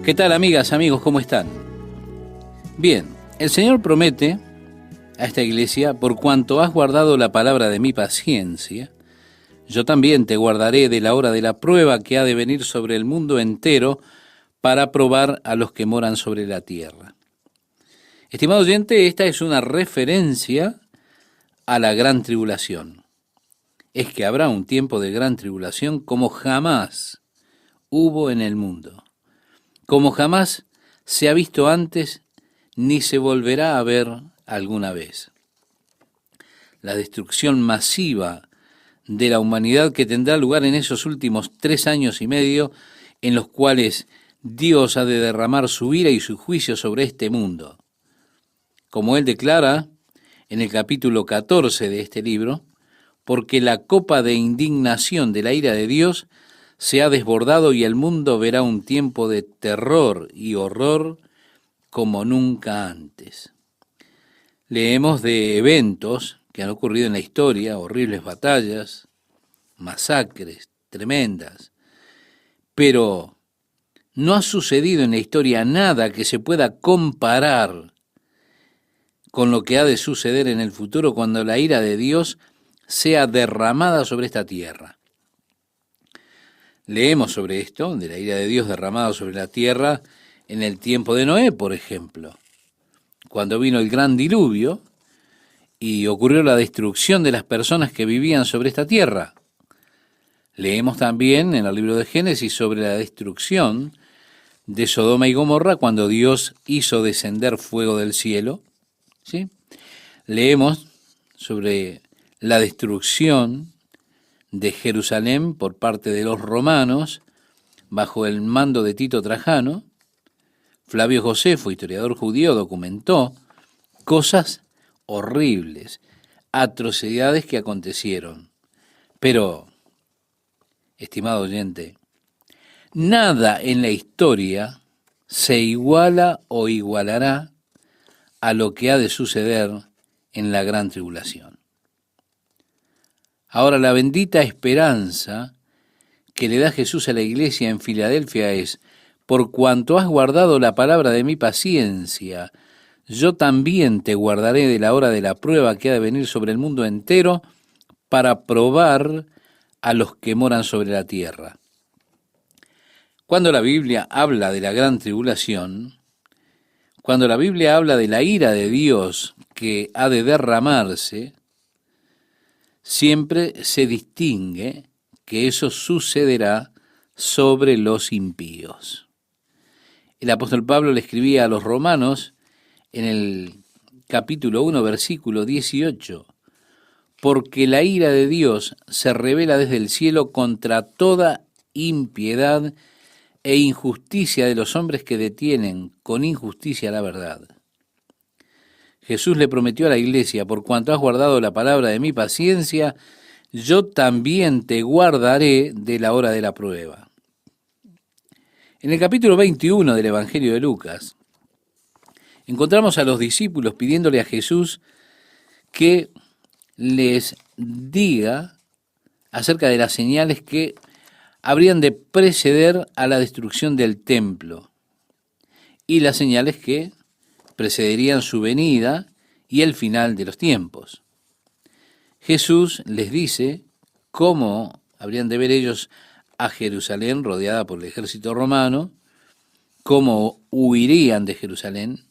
¿Qué tal, amigas, amigos? ¿Cómo están? Bien, el Señor promete a esta iglesia: por cuanto has guardado la palabra de mi paciencia, yo también te guardaré de la hora de la prueba que ha de venir sobre el mundo entero para probar a los que moran sobre la tierra. Estimado oyente, esta es una referencia a la gran tribulación. Es que habrá un tiempo de gran tribulación como jamás hubo en el mundo, como jamás se ha visto antes ni se volverá a ver alguna vez. La destrucción masiva de la humanidad que tendrá lugar en esos últimos 3 años y medio, en los cuales Dios ha de derramar su ira y su juicio sobre este mundo. Como Él declara en el capítulo 14 de este libro: porque la copa de indignación de la ira de Dios se ha desbordado y el mundo verá un tiempo de terror y horror como nunca antes. Leemos de eventos que han ocurrido en la historia, horribles batallas, masacres tremendas, pero no ha sucedido en la historia nada que se pueda comparar con lo que ha de suceder en el futuro cuando la ira de Dios sea derramada sobre esta tierra. Leemos sobre esto, de la ira de Dios derramada sobre la tierra, en el tiempo de Noé, por ejemplo, cuando vino el gran diluvio y ocurrió la destrucción de las personas que vivían sobre esta tierra. Leemos también en el libro de Génesis sobre la destrucción de Sodoma y Gomorra cuando Dios hizo descender fuego del cielo, ¿sí? Leemos sobre la destrucción de Jerusalén por parte de los romanos bajo el mando de Tito Trajano. Flavio Josefo, historiador judío, documentó cosas horribles, atrocidades que acontecieron. Pero, estimado oyente, nada en la historia se iguala o igualará a lo que ha de suceder en la gran tribulación. Ahora, la bendita esperanza que le da Jesús a la iglesia en Filadelfia es: por cuanto has guardado la palabra de mi paciencia, yo también te guardaré de la hora de la prueba que ha de venir sobre el mundo entero para probar a los que moran sobre la tierra. Cuando la Biblia habla de la gran tribulación, cuando la Biblia habla de la ira de Dios que ha de derramarse, siempre se distingue que eso sucederá sobre los impíos. El apóstol Pablo le escribía a los romanos en el capítulo 1, versículo 18, porque la ira de Dios se revela desde el cielo contra toda impiedad e injusticia de los hombres que detienen con injusticia la verdad. Jesús le prometió a la iglesia: por cuanto has guardado la palabra de mi paciencia, yo también te guardaré de la hora de la prueba. En el capítulo 21 del Evangelio de Lucas, encontramos a los discípulos pidiéndole a Jesús que les diga acerca de las señales que habrían de preceder a la destrucción del templo y las señales que precederían su venida y el final de los tiempos. Jesús les dice cómo habrían de ver ellos a Jerusalén rodeada por el ejército romano, cómo huirían de Jerusalén,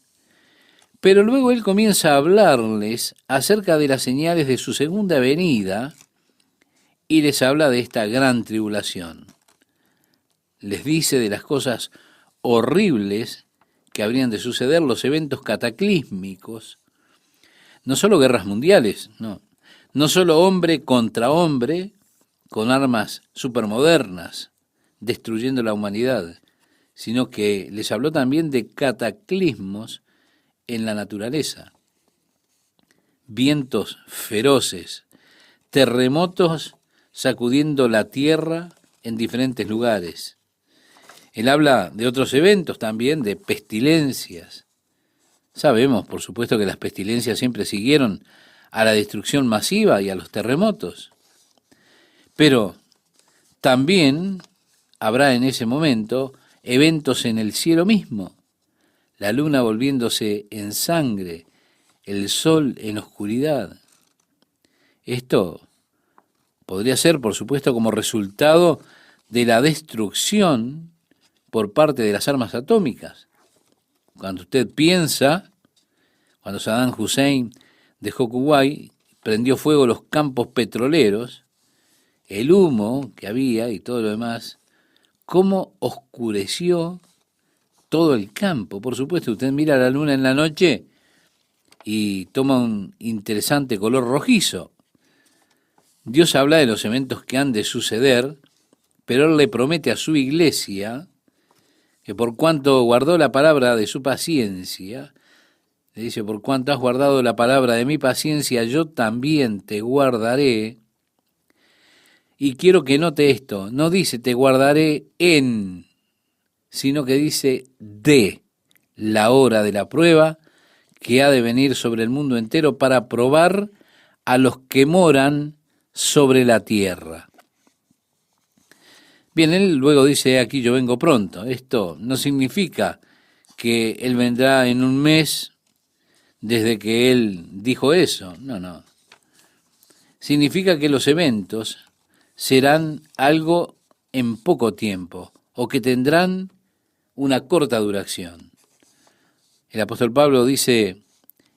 pero luego Él comienza a hablarles acerca de las señales de su segunda venida y les habla de esta gran tribulación. Les dice de las cosas horribles que habrían de suceder, los eventos cataclísmicos, no solo guerras mundiales, no solo hombre contra hombre con armas supermodernas destruyendo la humanidad, sino que les habló también de cataclismos en la naturaleza, vientos feroces, terremotos sacudiendo la tierra en diferentes lugares. Él habla de otros eventos también, de pestilencias. Sabemos, por supuesto, que las pestilencias siempre siguieron a la destrucción masiva y a los terremotos. Pero también habrá en ese momento eventos en el cielo mismo, la luna volviéndose en sangre, el sol en oscuridad. Esto podría ser, por supuesto, como resultado de la destrucción por parte de las armas atómicas. Cuando usted piensa, cuando Saddam Hussein dejó Kuwait, prendió fuego los campos petroleros, el humo que había y todo lo demás, cómo oscureció todo el campo. Por supuesto, usted mira la luna en la noche y toma un interesante color rojizo. Dios habla de los eventos que han de suceder, pero Él le promete a su iglesia que por cuanto guardó la palabra de su paciencia, le dice, por cuanto has guardado la palabra de mi paciencia, yo también te guardaré. Y quiero que note esto, no dice te guardaré en, sino que dice de la hora de la prueba que ha de venir sobre el mundo entero para probar a los que moran sobre la tierra. Bien, él luego dice, aquí yo vengo pronto. Esto no significa que él vendrá en un mes desde que él dijo eso. No. Significa que los eventos serán algo en poco tiempo o que tendrán una corta duración. El apóstol Pablo dice,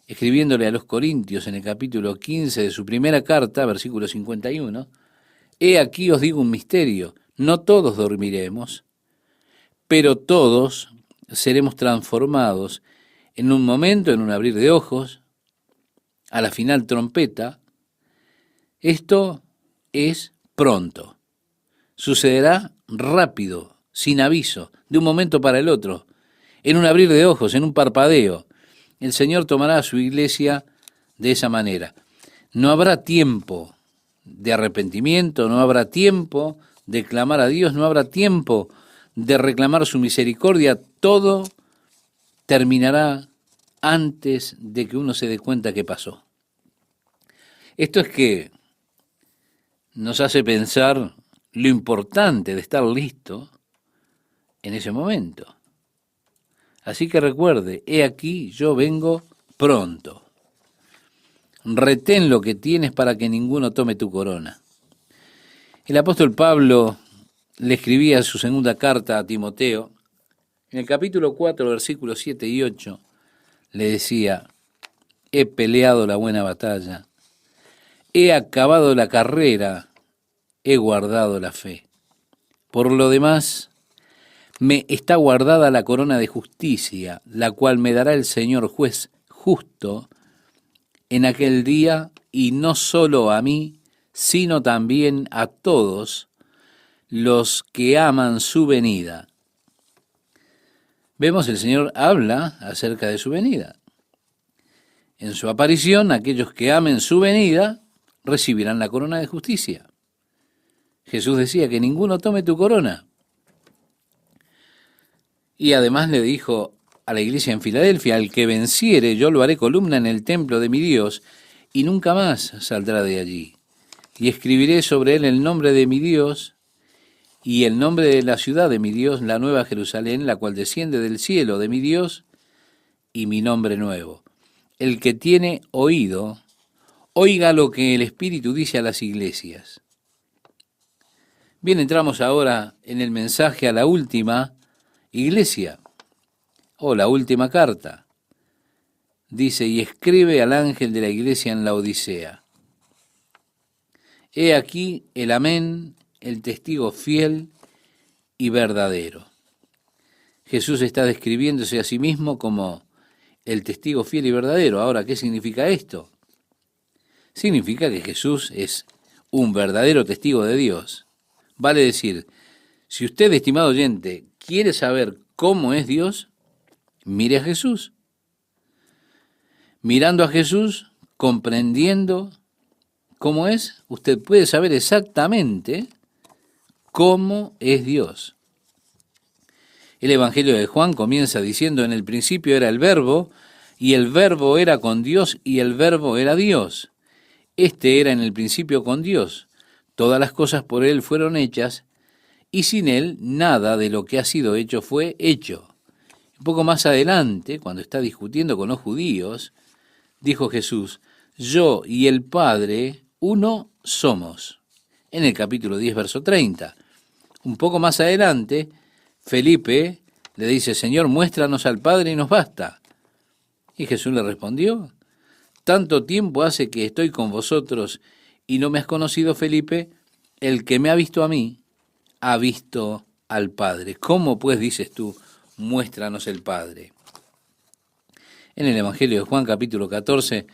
escribiéndole a los Corintios en el capítulo 15 de su primera carta, versículo 51, he aquí os digo un misterio, no todos dormiremos, pero todos seremos transformados en un momento, en un abrir de ojos, a la final trompeta. Esto es pronto. Sucederá rápido, sin aviso, de un momento para el otro, en un abrir de ojos, en un parpadeo. El Señor tomará a su iglesia de esa manera. No habrá tiempo de arrepentimiento, no habrá tiempo de clamar a Dios, no habrá tiempo de reclamar su misericordia. Todo terminará antes de que uno se dé cuenta que pasó. Esto es que nos hace pensar lo importante de estar listo en ese momento. Así que recuerde, he aquí, yo vengo pronto. Retén lo que tienes para que ninguno tome tu corona. El apóstol Pablo le escribía su segunda carta a Timoteo, en el capítulo 4, versículos 7 y 8, le decía, he peleado la buena batalla, he acabado la carrera, he guardado la fe. Por lo demás, me está guardada la corona de justicia, la cual me dará el Señor juez justo en aquel día, y no solo a mí, sino también a todos los que aman su venida. Vemos, el Señor habla acerca de su venida. En su aparición, aquellos que amen su venida recibirán la corona de justicia. Jesús decía que ninguno tome tu corona. Y además le dijo a la iglesia en Filadelfia, al que venciere, yo lo haré columna en el templo de mi Dios, y nunca más saldrá de allí. Y escribiré sobre él el nombre de mi Dios, y el nombre de la ciudad de mi Dios, la nueva Jerusalén, la cual desciende del cielo de mi Dios, y mi nombre nuevo. El que tiene oído, oiga lo que el Espíritu dice a las iglesias. Bien, entramos ahora en el mensaje a la última iglesia, o la última carta. Dice, y escribe al ángel de la iglesia en la Odisea. He aquí el amén, el testigo fiel y verdadero. Jesús está describiéndose a sí mismo como el testigo fiel y verdadero. Ahora, ¿qué significa esto? Significa que Jesús es un verdadero testigo de Dios. Vale decir, si usted, estimado oyente, quiere saber cómo es Dios, mire a Jesús. Mirando a Jesús, comprendiendo cómo es, usted puede saber exactamente cómo es Dios. El Evangelio de Juan comienza diciendo, en el principio era el Verbo, y el Verbo era con Dios, y el Verbo era Dios. Este era en el principio con Dios. Todas las cosas por él fueron hechas, y sin él nada de lo que ha sido hecho fue hecho. Un poco más adelante, cuando está discutiendo con los judíos, dijo Jesús, yo y el Padre uno somos. En el capítulo 10, verso 30. Un poco más adelante, Felipe le dice, Señor, muéstranos al Padre y nos basta. Y Jesús le respondió, tanto tiempo hace que estoy con vosotros y no me has conocido, Felipe, el que me ha visto a mí, ha visto al Padre. ¿Cómo pues dices tú, muéstranos el Padre? En el Evangelio de Juan, capítulo 14,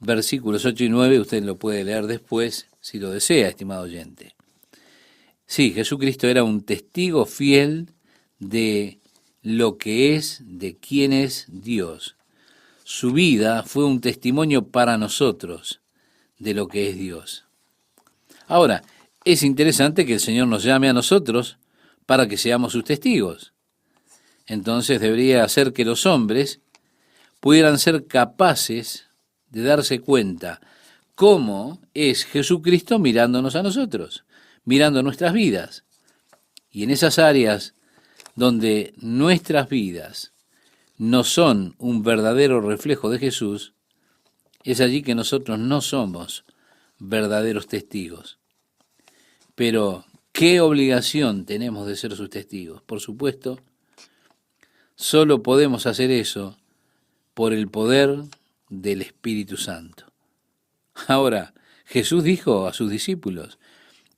versículos 8 y 9, usted lo puede leer después, si lo desea, estimado oyente. Sí, Jesucristo era un testigo fiel de lo que es, de quién es Dios. Su vida fue un testimonio para nosotros de lo que es Dios. Ahora, es interesante que el Señor nos llame a nosotros para que seamos sus testigos. Entonces debería hacer que los hombres pudieran ser capaces de darse cuenta cómo es Jesucristo mirándonos a nosotros, mirando nuestras vidas. Y en esas áreas donde nuestras vidas no son un verdadero reflejo de Jesús, es allí que nosotros no somos verdaderos testigos. Pero, ¿qué obligación tenemos de ser sus testigos? Por supuesto, solo podemos hacer eso por el poder del Espíritu Santo. Ahora, Jesús dijo a sus discípulos,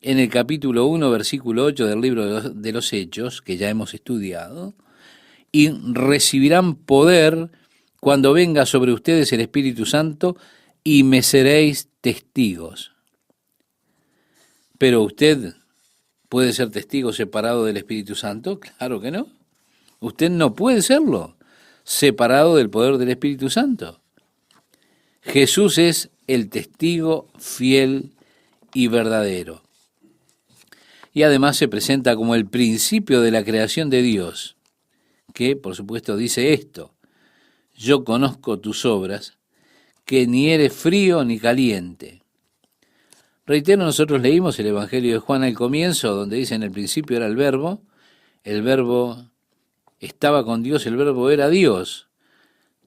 en el capítulo 1, versículo 8 del libro de los Hechos, que ya hemos estudiado, y recibirán poder cuando venga sobre ustedes el Espíritu Santo y me seréis testigos. Pero usted puede ser testigo separado del Espíritu Santo, claro que no. Usted no puede serlo separado del poder del Espíritu Santo. Jesús es el testigo fiel y verdadero. Y además se presenta como el principio de la creación de Dios, que por supuesto dice esto, yo conozco tus obras, que ni eres frío ni caliente. Reitero, nosotros leímos el Evangelio de Juan al comienzo, donde dice en el principio era el verbo estaba con Dios, el verbo era Dios.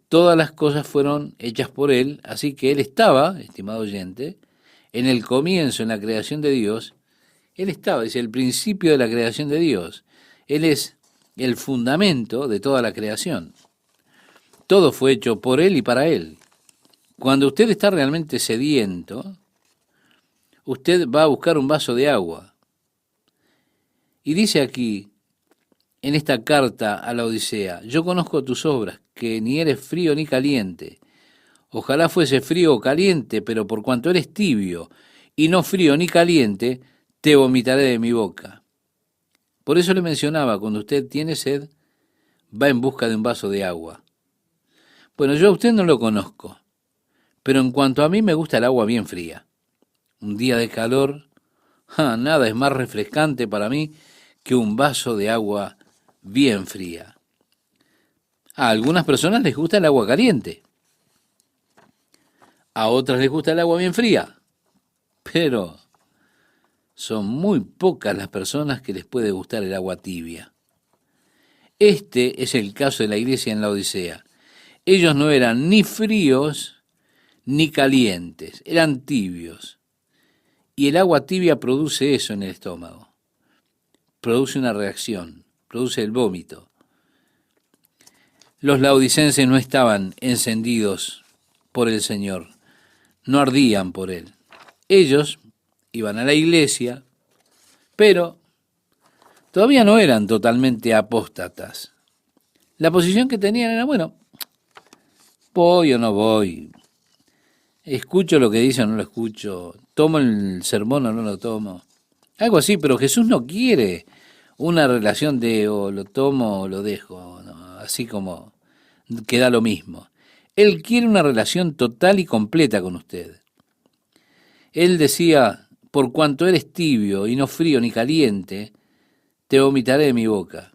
Todas las cosas fueron hechas por Él, así que Él estaba, estimado oyente, en el comienzo, en la creación de Dios, Él estaba, es el principio de la creación de Dios. Él es el fundamento de toda la creación. Todo fue hecho por Él y para Él. Cuando usted está realmente sediento, usted va a buscar un vaso de agua. Y dice aquí, en esta carta a la Odisea, yo conozco tus obras, que ni eres frío ni caliente. Ojalá fuese frío o caliente, pero por cuanto eres tibio y no frío ni caliente, te vomitaré de mi boca. Por eso le mencionaba, cuando usted tiene sed, va en busca de un vaso de agua. Bueno, yo a usted no lo conozco, pero en cuanto a mí me gusta el agua bien fría. Un día de calor, nada es más refrescante para mí que un vaso de agua bien fría. A algunas personas les gusta el agua caliente, a otras les gusta el agua bien fría, pero son muy pocas las personas que les puede gustar el agua tibia. Este es el caso de la iglesia en la Odisea. Ellos no eran ni fríos ni calientes, eran tibios. Y el agua tibia produce eso en el estómago. Produce una reacción, produce el vómito. Los laodicenses no estaban encendidos por el Señor, no ardían por Él. Ellos iban a la iglesia, pero todavía no eran totalmente apóstatas. La posición que tenían era, bueno, voy o no voy, escucho lo que dice o no lo escucho, tomo el sermón o no lo tomo, algo así, pero Jesús no quiere una relación de o lo tomo o lo dejo, no, así como que da lo mismo. Él quiere una relación total y completa con usted. Él decía, por cuanto eres tibio y no frío ni caliente, te vomitaré de mi boca.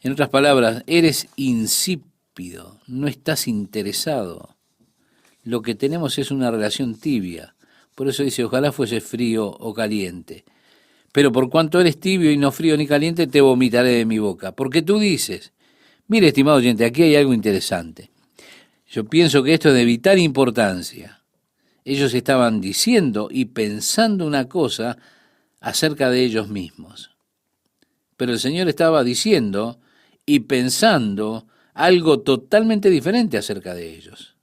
En otras palabras, eres insípido, no estás interesado. Lo que tenemos es una relación tibia. Por eso dice, ojalá fuese frío o caliente. Pero por cuanto eres tibio y no frío ni caliente, te vomitaré de mi boca. Porque tú dices, mire, estimado oyente, aquí hay algo interesante. Yo pienso que esto es de vital importancia. Ellos estaban diciendo y pensando una cosa acerca de ellos mismos. Pero el Señor estaba diciendo y pensando algo totalmente diferente acerca de ellos.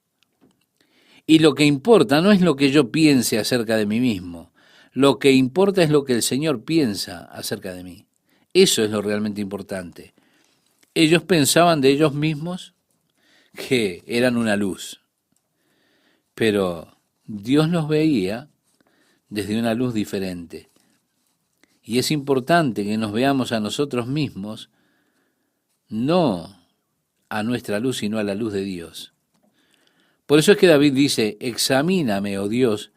Y lo que importa no es lo que yo piense acerca de mí mismo. Lo que importa es lo que el Señor piensa acerca de mí. Eso es lo realmente importante. Ellos pensaban de ellos mismos que eran una luz. Pero Dios los veía desde una luz diferente. Y es importante que nos veamos a nosotros mismos, no a nuestra luz, sino a la luz de Dios. Por eso es que David dice, examíname, oh Dios,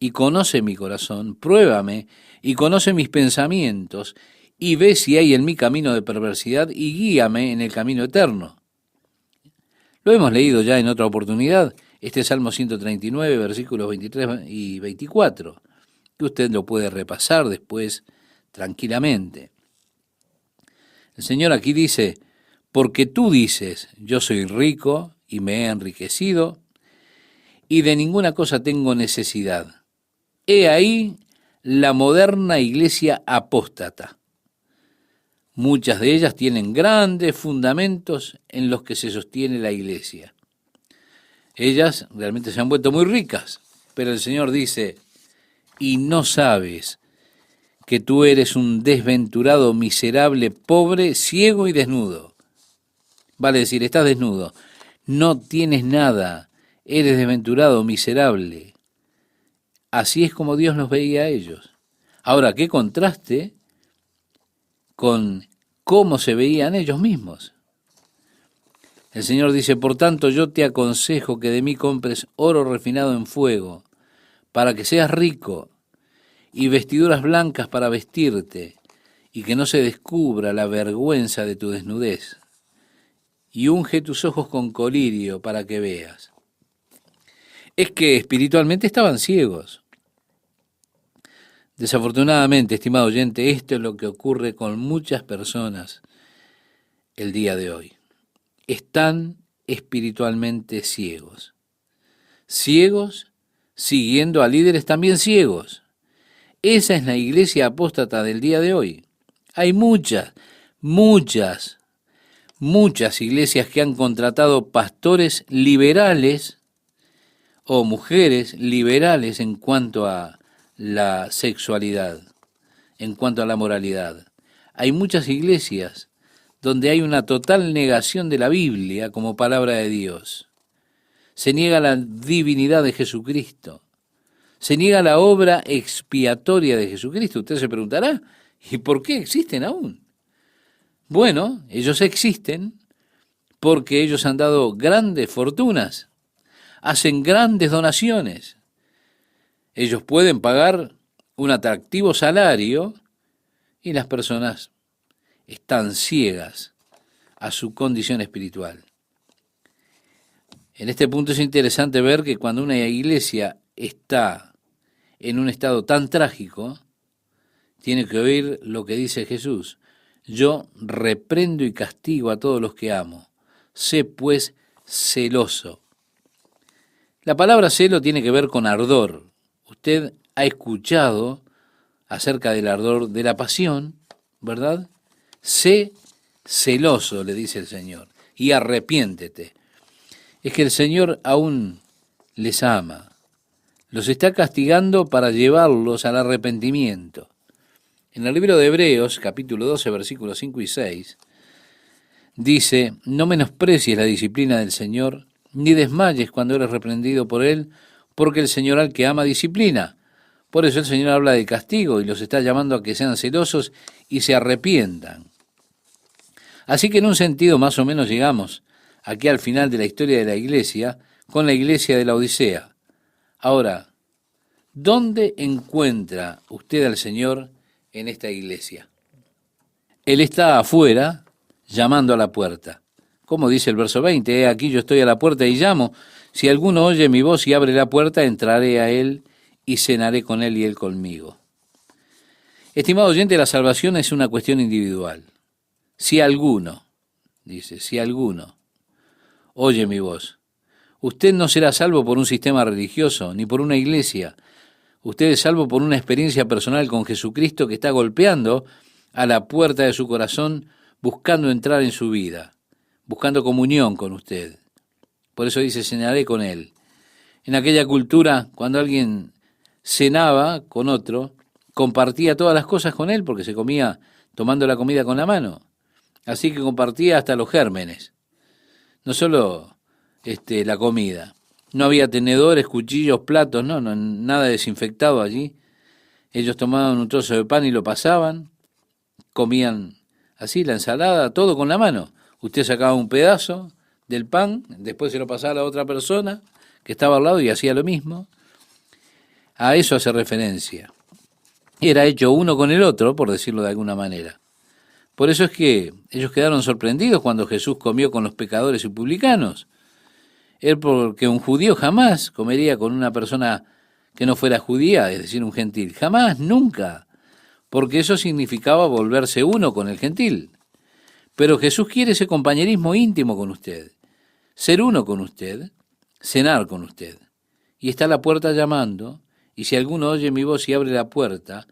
y conoce mi corazón, pruébame y conoce mis pensamientos, y ve si hay en mí camino de perversidad, y guíame en el camino eterno. Lo hemos leído ya en otra oportunidad, este Salmo 139, versículos 23 y 24, que usted lo puede repasar después tranquilamente. El Señor aquí dice, porque tú dices, yo soy rico y me he enriquecido, y de ninguna cosa tengo necesidad. He ahí la moderna iglesia apóstata. Muchas de ellas tienen grandes fundamentos en los que se sostiene la iglesia. Ellas realmente se han vuelto muy ricas, pero el Señor dice, y no sabes que tú eres un desventurado, miserable, pobre, ciego y desnudo. Vale decir, estás desnudo, no tienes nada, eres desventurado, miserable. Así es como Dios los veía a ellos. Ahora, qué contraste con cómo se veían ellos mismos. El Señor dice, por tanto yo te aconsejo que de mí compres oro refinado en fuego, para que seas rico, y vestiduras blancas para vestirte, y que no se descubra la vergüenza de tu desnudez, y unge tus ojos con colirio para que veas. Es que espiritualmente estaban ciegos. Desafortunadamente, estimado oyente, esto es lo que ocurre con muchas personas el día de hoy. Están espiritualmente ciegos. Ciegos siguiendo a líderes también ciegos. Esa es la iglesia apóstata del día de hoy. Hay muchas iglesias que han contratado pastores liberales o mujeres liberales en cuanto a la sexualidad, en cuanto a la moralidad. Hay muchas iglesias donde hay una total negación de la Biblia como palabra de Dios. Se niega la divinidad de Jesucristo. Se niega la obra expiatoria de Jesucristo. Usted se preguntará, ¿y por qué existen aún? Bueno, ellos existen porque ellos han dado grandes fortunas, hacen grandes donaciones. Ellos pueden pagar un atractivo salario y las personas están ciegas a su condición espiritual. En este punto es interesante ver que cuando una iglesia está en un estado tan trágico, tiene que oír lo que dice Jesús. Yo reprendo y castigo a todos los que amo. Sé pues celoso. La palabra celo tiene que ver con ardor. Usted ha escuchado acerca del ardor de la pasión, ¿verdad? Sé celoso, le dice el Señor, y arrepiéntete. Es que el Señor aún les ama. Los está castigando para llevarlos al arrepentimiento. En el libro de Hebreos, capítulo 12, versículos 5 y 6, dice, no menosprecies la disciplina del Señor, ni desmayes cuando eres reprendido por Él, porque el Señor al que ama disciplina. Por eso el Señor habla de castigo y los está llamando a que sean celosos y se arrepientan. Así que en un sentido más o menos llegamos aquí al final de la historia de la iglesia con la iglesia de la Odisea. Ahora, ¿dónde encuentra usted al Señor en esta iglesia? Él está afuera llamando a la puerta. Como dice el verso 20, he aquí yo estoy a la puerta y llamo. Si alguno oye mi voz y abre la puerta, entraré a él y cenaré con él y él conmigo. Estimado oyente, la salvación es una cuestión individual. Si alguno, dice, si alguno oye mi voz, usted no será salvo por un sistema religioso, ni por una iglesia. Usted es salvo por una experiencia personal con Jesucristo que está golpeando a la puerta de su corazón, buscando entrar en su vida, buscando comunión con usted. Por eso dice, cenaré con él. En aquella cultura, cuando alguien cenaba con otro, compartía todas las cosas con él porque se comía tomando la comida con la mano. Así que compartía hasta los gérmenes, no solo la comida. No había tenedores, cuchillos, platos, no, nada desinfectado allí. Ellos tomaban un trozo de pan y lo pasaban, comían así la ensalada, todo con la mano. Usted sacaba un pedazo del pan, después se lo pasaba a la otra persona que estaba al lado y hacía lo mismo. A eso hace referencia. Era hecho uno con el otro, por decirlo de alguna manera. Por eso es que ellos quedaron sorprendidos cuando Jesús comió con los pecadores y publicanos. Él, porque un judío jamás comería con una persona que no fuera judía, es decir, un gentil. Jamás, nunca. Porque eso significaba volverse uno con el gentil. Pero Jesús quiere ese compañerismo íntimo con usted. Ser uno con usted, cenar con usted. Y está la puerta llamando, y si alguno oye mi voz y abre la puerta,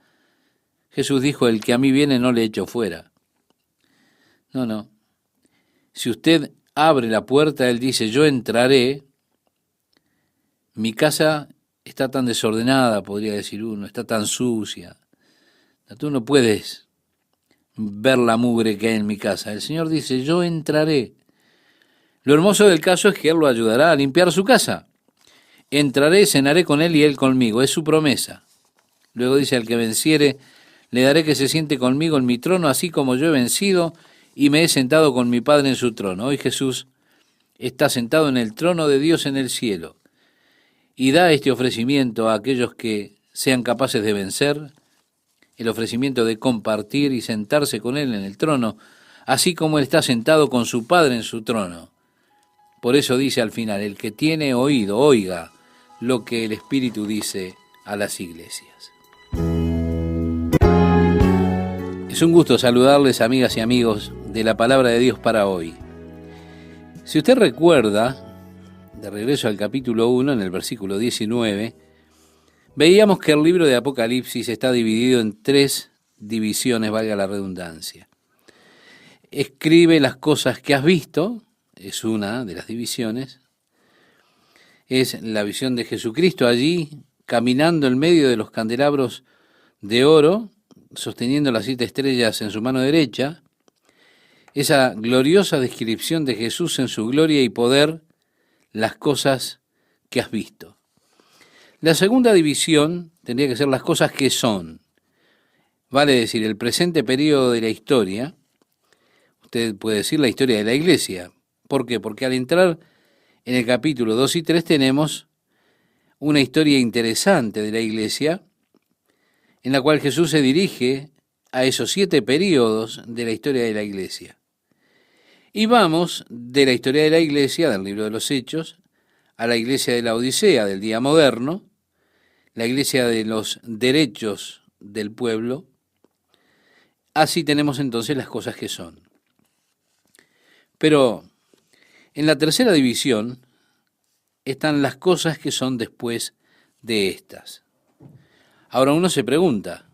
Jesús dijo, el que a mí viene no le echo fuera. No. Si usted abre la puerta, él dice, yo entraré. Mi casa está tan desordenada, podría decir uno, está tan sucia. Tú no puedes ver la mugre que hay en mi casa. El Señor dice, yo entraré. Lo hermoso del caso es que Él lo ayudará a limpiar su casa. Entraré, cenaré con Él y Él conmigo. Es su promesa. Luego dice, al que venciere, le daré que se siente conmigo en mi trono, así como yo he vencido y me he sentado con mi Padre en su trono. Hoy Jesús está sentado en el trono de Dios en el cielo y da este ofrecimiento a aquellos que sean capaces de vencer, el ofrecimiento de compartir y sentarse con Él en el trono, así como Él está sentado con su Padre en su trono. Por eso dice al final, el que tiene oído, oiga lo que el Espíritu dice a las iglesias. Es un gusto saludarles, amigas y amigos, de la Palabra de Dios para hoy. Si usted recuerda, de regreso al capítulo 1, en el versículo 19, veíamos que el libro de Apocalipsis está dividido en 3 divisiones, valga la redundancia. Escribe las cosas que has visto, es una de las divisiones. Es la visión de Jesucristo allí, caminando en medio de los candelabros de oro, sosteniendo las 7 estrellas en su mano derecha. Esa gloriosa descripción de Jesús en su gloria y poder, las cosas que has visto. La segunda división tendría que ser las cosas que son. Vale decir, el presente periodo de la historia. Usted puede decir la historia de la iglesia. ¿Por qué? Porque al entrar en el capítulo 2 y 3 tenemos una historia interesante de la iglesia, en la cual Jesús se dirige a esos 7 períodos de la historia de la iglesia. Y vamos de la historia de la iglesia, del libro de los Hechos, a la iglesia de la Odisea, del día moderno, la iglesia de los derechos del pueblo. Así tenemos entonces las cosas que son. Pero en la tercera división están las cosas que son después de estas. Ahora uno se pregunta,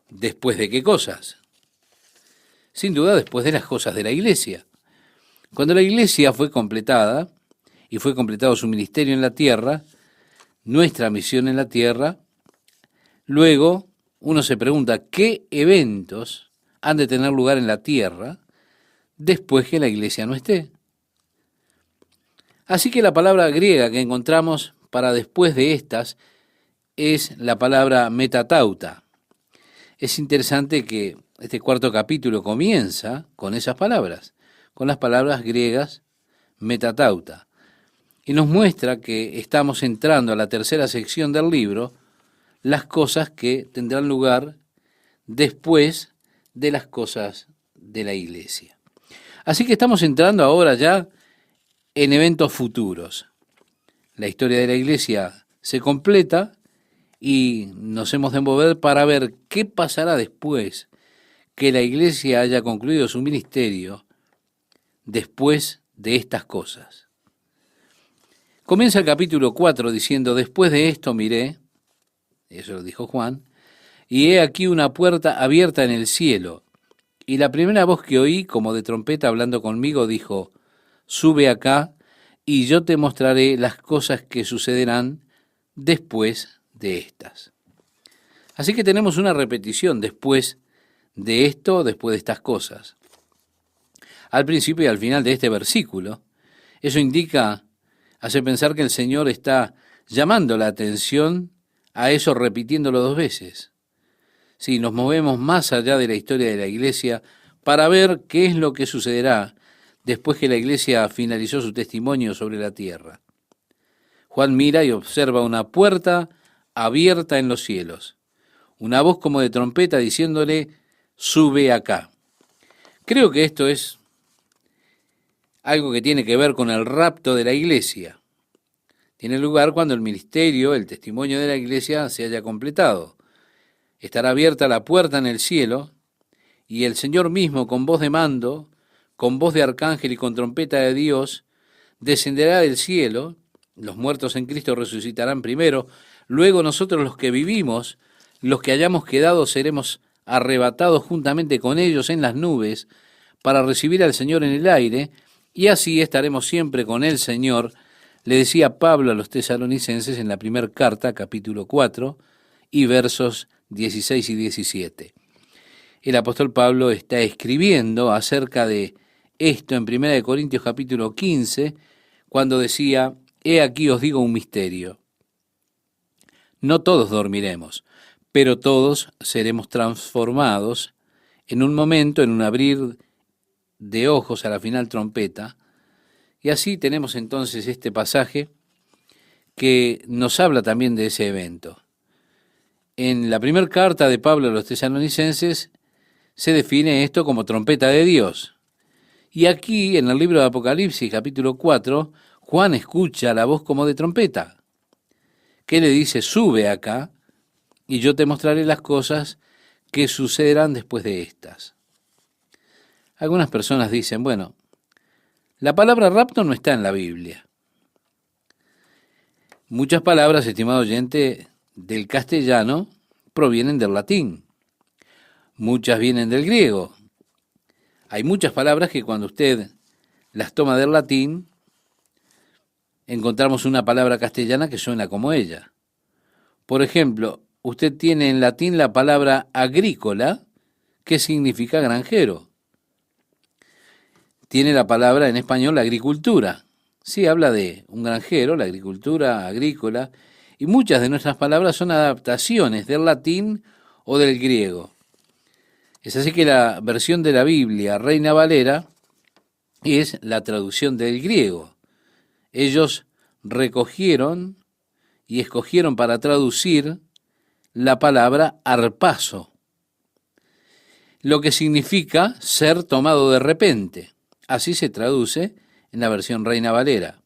¿después de qué cosas? Sin duda después de las cosas de la iglesia. Cuando la iglesia fue completada, y fue completado su ministerio en la tierra, nuestra misión en la tierra, luego uno se pregunta, ¿qué eventos han de tener lugar en la tierra después que la iglesia no esté? Así que la palabra griega que encontramos para después de estas es la palabra metatauta. Es interesante que este 4º capítulo comienza con esas palabras, con las palabras griegas metatauta, y nos muestra que estamos entrando a la tercera sección del libro, las cosas que tendrán lugar después de las cosas de la iglesia. Así que estamos entrando ahora ya en eventos futuros. La historia de la iglesia se completa y nos hemos de mover para ver qué pasará después que la iglesia haya concluido su ministerio después de estas cosas. Comienza el capítulo 4 diciendo, después de esto miré, eso lo dijo Juan, y he aquí una puerta abierta en el cielo, y la primera voz que oí, como de trompeta hablando conmigo, dijo, sube acá, y yo te mostraré las cosas que sucederán después de estas. Así que tenemos una repetición después de esto, después de estas cosas. Al principio y al final de este versículo, eso hace pensar que el Señor está llamando la atención a eso repitiéndolo dos veces. Si nos movemos más allá de la historia de la iglesia para ver qué es lo que sucederá después que la iglesia finalizó su testimonio sobre la tierra. Juan mira y observa una puerta abierta en los cielos, una voz como de trompeta diciéndole, sube acá. Creo que esto es algo que tiene que ver con el rapto de la iglesia. Tiene lugar cuando el ministerio, el testimonio de la iglesia se haya completado. Estará abierta la puerta en el cielo, y el Señor mismo, con voz de mando, con voz de arcángel y con trompeta de Dios, descenderá del cielo. Los muertos en Cristo resucitarán primero, luego nosotros los que vivimos, los que hayamos quedado, seremos arrebatados juntamente con ellos en las nubes, para recibir al Señor en el aire, y así estaremos siempre con el Señor, le decía Pablo a los tesalonicenses en la primera carta, capítulo 4, y versos 16 y 17. El apóstol Pablo está escribiendo acerca de esto en 1 Corintios capítulo 15, cuando decía, he aquí os digo un misterio. No todos dormiremos, pero todos seremos transformados en un momento, en un abrir de ojos a la final trompeta. Y así tenemos entonces este pasaje que nos habla también de ese evento. En la primera carta de Pablo a los tesalonicenses se define esto como trompeta de Dios. Y aquí, en el libro de Apocalipsis, capítulo 4, Juan escucha la voz como de trompeta, que le dice, sube acá, y yo te mostraré las cosas que sucederán después de estas. Algunas personas dicen, bueno, la palabra rapto no está en la Biblia. Muchas palabras, estimado oyente, del castellano provienen del latín. Muchas vienen del griego. Hay muchas palabras que cuando usted las toma del latín, encontramos una palabra castellana que suena como ella. Por ejemplo, usted tiene en latín la palabra agrícola, que significa granjero. Tiene la palabra en español agricultura. Sí, habla de un granjero, la agricultura, agrícola, y muchas de nuestras palabras son adaptaciones del latín o del griego. Es así que la versión de la Biblia, Reina Valera, es la traducción del griego. Ellos recogieron y escogieron para traducir la palabra arpazo, lo que significa ser tomado de repente. Así se traduce en la versión Reina Valera.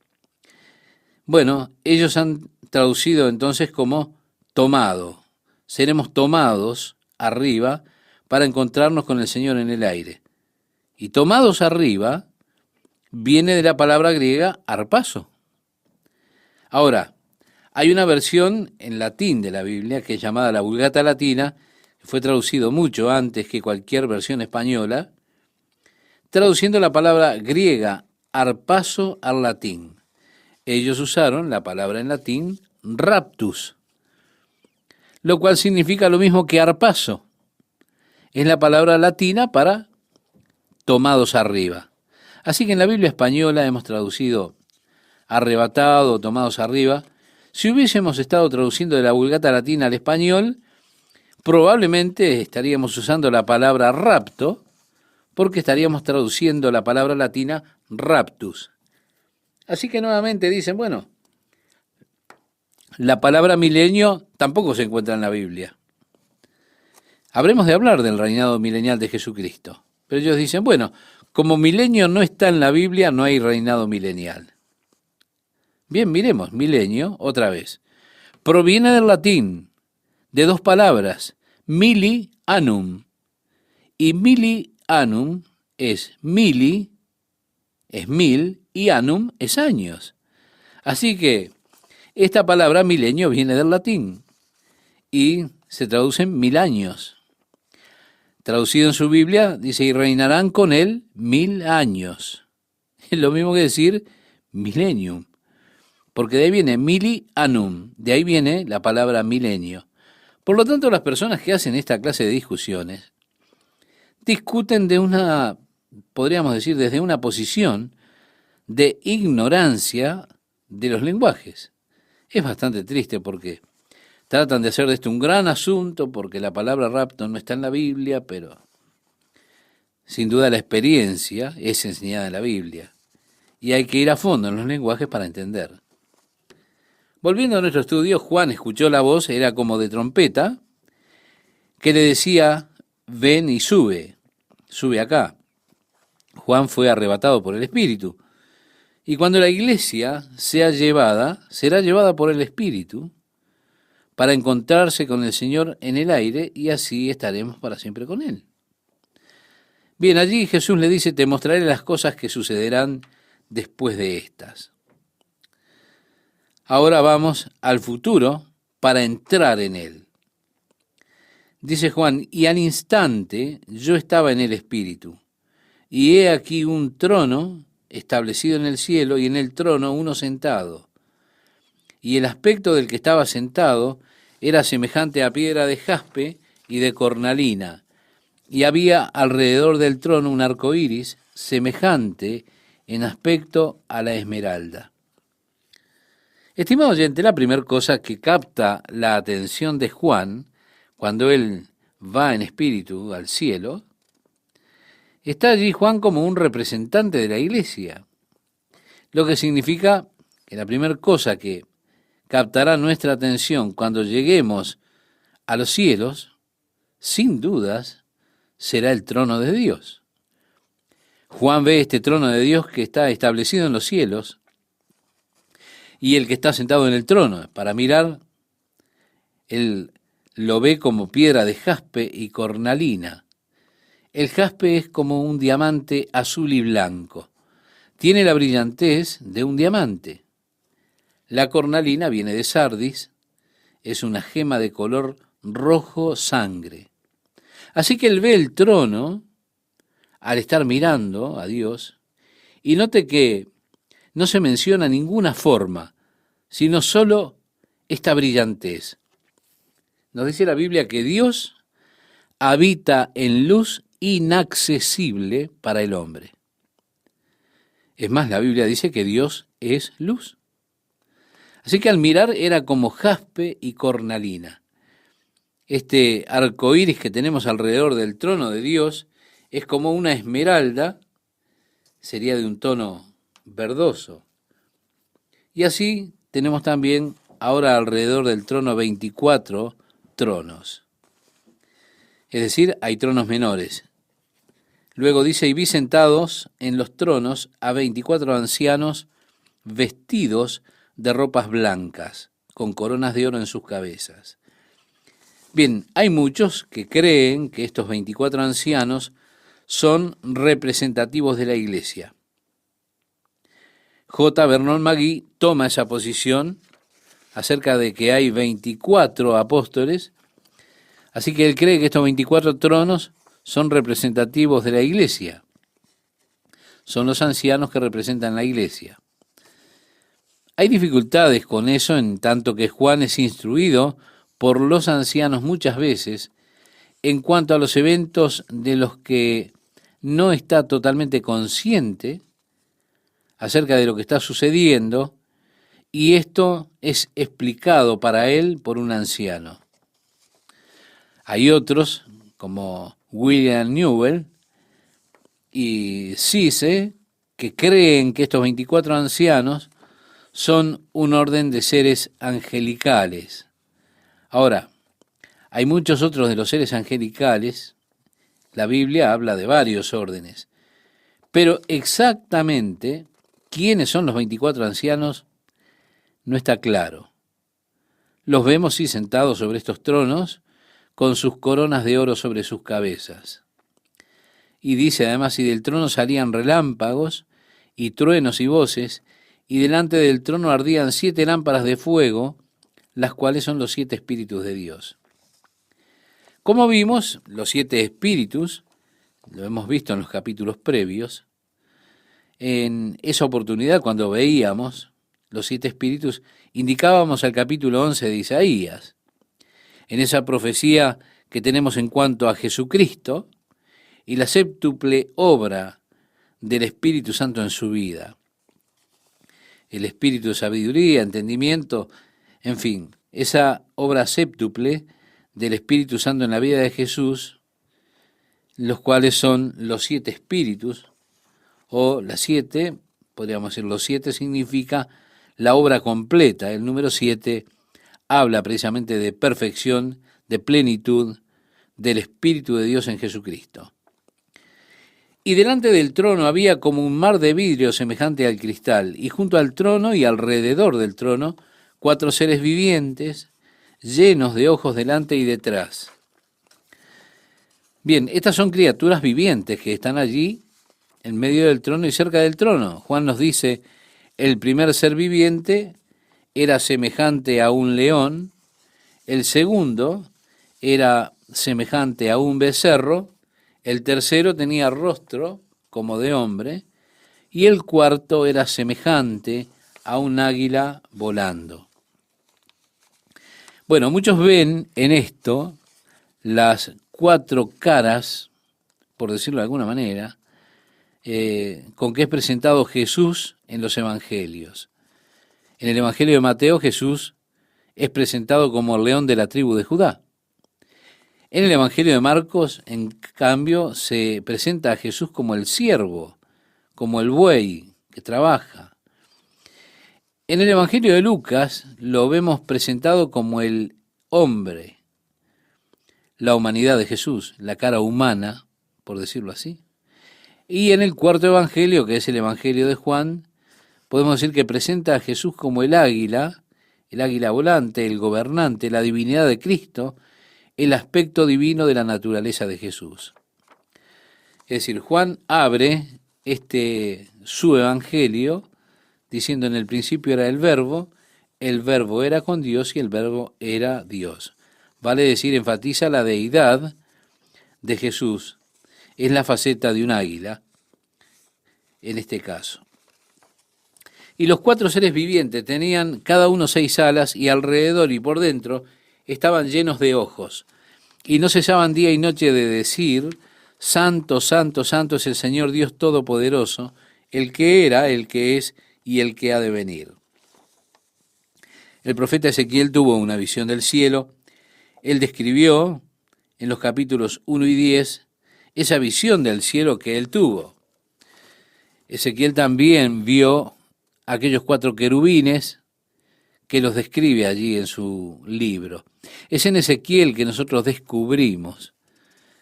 Bueno, ellos han traducido entonces como tomado. Seremos tomados arriba para encontrarnos con el Señor en el aire. Y tomados arriba viene de la palabra griega arpazo. Ahora, hay una versión en latín de la Biblia que es llamada la Vulgata Latina, que fue traducido mucho antes que cualquier versión española, traduciendo la palabra griega arpazo al latín. Ellos usaron la palabra en latín raptus, lo cual significa lo mismo que arpazo. Es la palabra latina para tomados arriba. Así que en la Biblia española hemos traducido arrebatado, tomados arriba. Si hubiésemos estado traduciendo de la Vulgata Latina al español, probablemente estaríamos usando la palabra rapto, porque estaríamos traduciendo la palabra latina raptus. Así que nuevamente dicen, bueno, la palabra milenio tampoco se encuentra en la Biblia. Habremos de hablar del reinado milenial de Jesucristo. Pero ellos dicen, bueno, como milenio no está en la Biblia, no hay reinado milenial. Bien, miremos, milenio, otra vez. Proviene del latín, de dos palabras, mili annum. Y mili annum es mili, es mil, y annum es años. Así que esta palabra milenio viene del latín y se traduce en 1000 años. Traducido en su Biblia, dice, y reinarán con él 1000 años. Es lo mismo que decir millennium, porque de ahí viene mili annum, de ahí viene la palabra milenio. Por lo tanto, las personas que hacen esta clase de discusiones discuten de una, podríamos decir, desde una posición de ignorancia de los lenguajes. Es bastante triste porque tratan de hacer de esto un gran asunto porque la palabra rapto no está en la Biblia, pero sin duda la experiencia es enseñada en la Biblia y hay que ir a fondo en los lenguajes para entender. Volviendo a nuestro estudio, Juan escuchó la voz, era como de trompeta, que le decía, ven y sube acá. Juan fue arrebatado por el Espíritu. Y cuando la iglesia será llevada por el Espíritu para encontrarse con el Señor en el aire y así estaremos para siempre con Él. Bien, allí Jesús le dice, te mostraré las cosas que sucederán después de estas. Ahora vamos al futuro para entrar en Él. Dice Juan, y al instante yo estaba en el Espíritu, y he aquí un trono establecido en el cielo, y en el trono uno sentado. Y el aspecto del que estaba sentado era semejante a piedra de jaspe y de cornalina, y había alrededor del trono un arco iris semejante en aspecto a la esmeralda. Estimado oyente, la primera cosa que capta la atención de Juan cuando él va en espíritu al cielo, está allí Juan como un representante de la iglesia, lo que significa que la primera cosa que captará nuestra atención cuando lleguemos a los cielos, sin dudas, será el trono de Dios. Juan ve este trono de Dios que está establecido en los cielos y el que está sentado en el trono. Para mirar, él lo ve como piedra de jaspe y cornalina. El jaspe es como un diamante azul y blanco. Tiene la brillantez de un diamante. La cornalina viene de sardis, es una gema de color rojo sangre. Así que él ve el trono al estar mirando a Dios, y note que no se menciona ninguna forma, sino solo esta brillantez. Nos dice la Biblia que Dios habita en luz inaccesible para el hombre. Es más, la Biblia dice que Dios es luz. Así que al mirar era como jaspe y cornalina. Este arco iris que tenemos alrededor del trono de Dios es como una esmeralda, sería de un tono verdoso. Y así tenemos también ahora alrededor del trono 24 tronos. Es decir, hay tronos menores. Luego dice, y vi sentados en los tronos a 24 ancianos vestidos de ropas blancas, con coronas de oro en sus cabezas. Bien, hay muchos que creen que estos 24 ancianos son representativos de la iglesia. J. Vernon McGee toma esa posición acerca de que hay 24 apóstoles, así que él cree que estos 24 tronos son representativos de la iglesia. Son los ancianos que representan la iglesia. Hay dificultades con eso en tanto que Juan es instruido por los ancianos muchas veces en cuanto a los eventos de los que no está totalmente consciente acerca de lo que está sucediendo, y esto es explicado para él por un anciano. Hay otros, como William Newell y Cisse, que creen que estos 24 ancianos son un orden de seres angelicales. Ahora, hay muchos otros de los seres angelicales, la Biblia habla de varios órdenes, pero exactamente quiénes son los 24 ancianos no está claro. Los vemos, sí, sentados sobre estos tronos, con sus coronas de oro sobre sus cabezas. Y dice además, y del trono salían relámpagos, y truenos y voces, y delante del trono ardían 7 lámparas de fuego, las cuales son los 7 espíritus de Dios. Como vimos, los 7 espíritus, lo hemos visto en los capítulos previos, en esa oportunidad cuando veíamos los 7 espíritus, indicábamos al capítulo 11 de Isaías, en esa profecía que tenemos en cuanto a Jesucristo y la séptuple obra del Espíritu Santo en su vida. El espíritu de sabiduría, entendimiento, en fin, esa obra séptuple del Espíritu Santo en la vida de Jesús, los cuales son los 7 espíritus, o las 7, podríamos decir los 7 significa la obra completa. El número 7 habla precisamente de perfección, de plenitud del Espíritu de Dios en Jesucristo. Y delante del trono había como un mar de vidrio semejante al cristal, y junto al trono y alrededor del trono 4 seres vivientes, llenos de ojos delante y detrás. Bien, estas son criaturas vivientes que están allí en medio del trono y cerca del trono. Juan nos dice, el primer ser viviente era semejante a un león, el segundo era semejante a un becerro, el tercero tenía rostro como de hombre, y el cuarto era semejante a un águila volando. Bueno, muchos ven en esto las 4 caras, por decirlo de alguna manera, con que es presentado Jesús en los evangelios. En el Evangelio de Mateo, Jesús es presentado como el león de la tribu de Judá. En el Evangelio de Marcos, en cambio, se presenta a Jesús como el siervo, como el buey que trabaja. En el Evangelio de Lucas lo vemos presentado como el hombre, la humanidad de Jesús, la cara humana, por decirlo así. Y en el cuarto Evangelio, que es el Evangelio de Juan, podemos decir que presenta a Jesús como el águila volante, el gobernante, la divinidad de Cristo, el aspecto divino de la naturaleza de Jesús. Es decir, Juan abre su evangelio diciendo en el principio era el verbo era con Dios y el verbo era Dios. Vale decir, enfatiza la deidad de Jesús. Es la faceta de un águila, en este caso. Y los 4 seres vivientes tenían cada uno 6 alas y alrededor y por dentro estaban llenos de ojos. Y no cesaban día y noche de decir, Santo, Santo, Santo es el Señor Dios Todopoderoso, el que era, el que es y el que ha de venir. El profeta Ezequiel tuvo una visión del cielo. Él describió en los capítulos 1 y 10 esa visión del cielo que él tuvo. Ezequiel también vio aquellos 4 querubines que los describe allí en su libro. Es en Ezequiel que nosotros descubrimos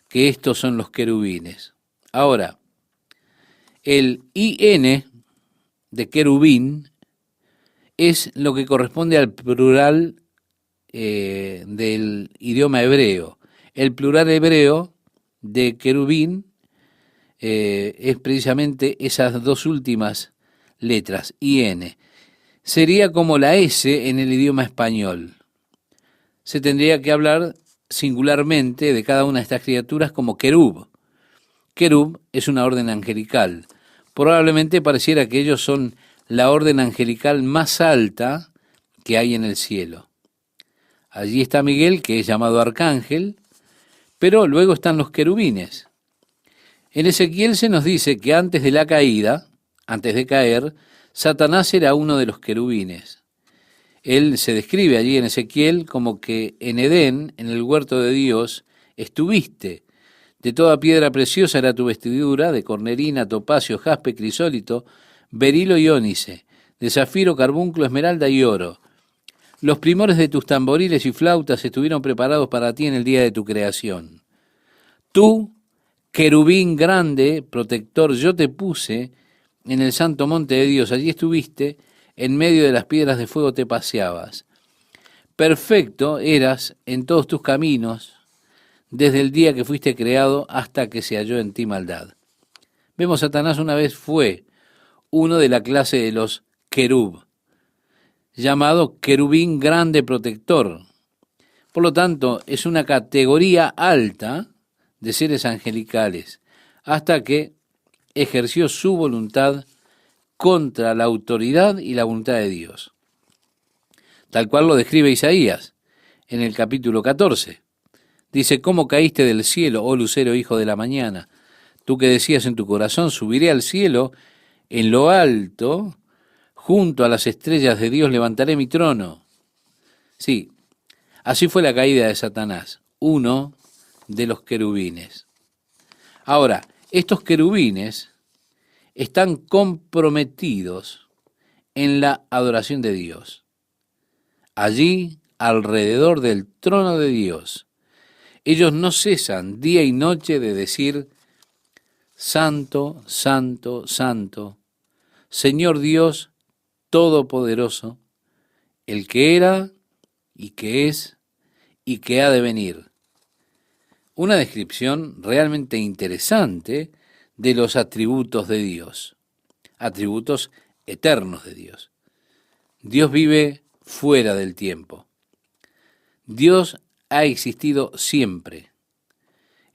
que estos son los querubines. Ahora, el IN de querubín es lo que corresponde al plural del idioma hebreo. El plural hebreo de querubín es precisamente esas 2 últimas letras, IN. Sería como la S en el idioma español. Se tendría que hablar singularmente de cada una de estas criaturas como querub. Querub es una orden angelical. Probablemente pareciera que ellos son la orden angelical más alta que hay en el cielo. Allí está Miguel, que es llamado arcángel, pero luego están los querubines. En Ezequiel se nos dice que antes de la caída, antes de caer, Satanás era uno de los querubines. Él se describe allí en Ezequiel como que en Edén, en el huerto de Dios, estuviste. De toda piedra preciosa era tu vestidura, de cornerina, topacio, jaspe, crisólito, berilo y ónice, de zafiro, carbunclo, esmeralda y oro. Los primores de tus tamboriles y flautas estuvieron preparados para ti en el día de tu creación. Tú, querubín grande, protector, yo te puse en el santo monte de Dios. Allí estuviste, en medio de las piedras de fuego te paseabas. perfecto eras en todos tus caminos, desde el día que fuiste creado hasta que se halló en ti maldad. Vemos, Satanás una vez fue uno de la clase de los querub, llamado querubín grande protector. Por lo tanto, es una categoría alta de seres angelicales, hasta que ejerció su voluntad contra la autoridad y la voluntad de Dios. Tal cual lo describe Isaías en el capítulo 14. Dice, ¿cómo caíste del cielo, oh lucero hijo de la mañana? Tú que decías en tu corazón, subiré al cielo, en lo alto, junto a las estrellas de Dios levantaré mi trono. Sí, así fue la caída de Satanás, uno de los querubines. Ahora, estos querubines están comprometidos en la adoración de Dios. Allí, alrededor del trono de Dios, ellos no cesan día y noche de decir, Santo, Santo, Santo, Señor Dios Todopoderoso, el que era y que es y que ha de venir. Una descripción realmente interesante de los atributos de Dios, atributos eternos de Dios. Dios vive fuera del tiempo. Dios ha existido siempre.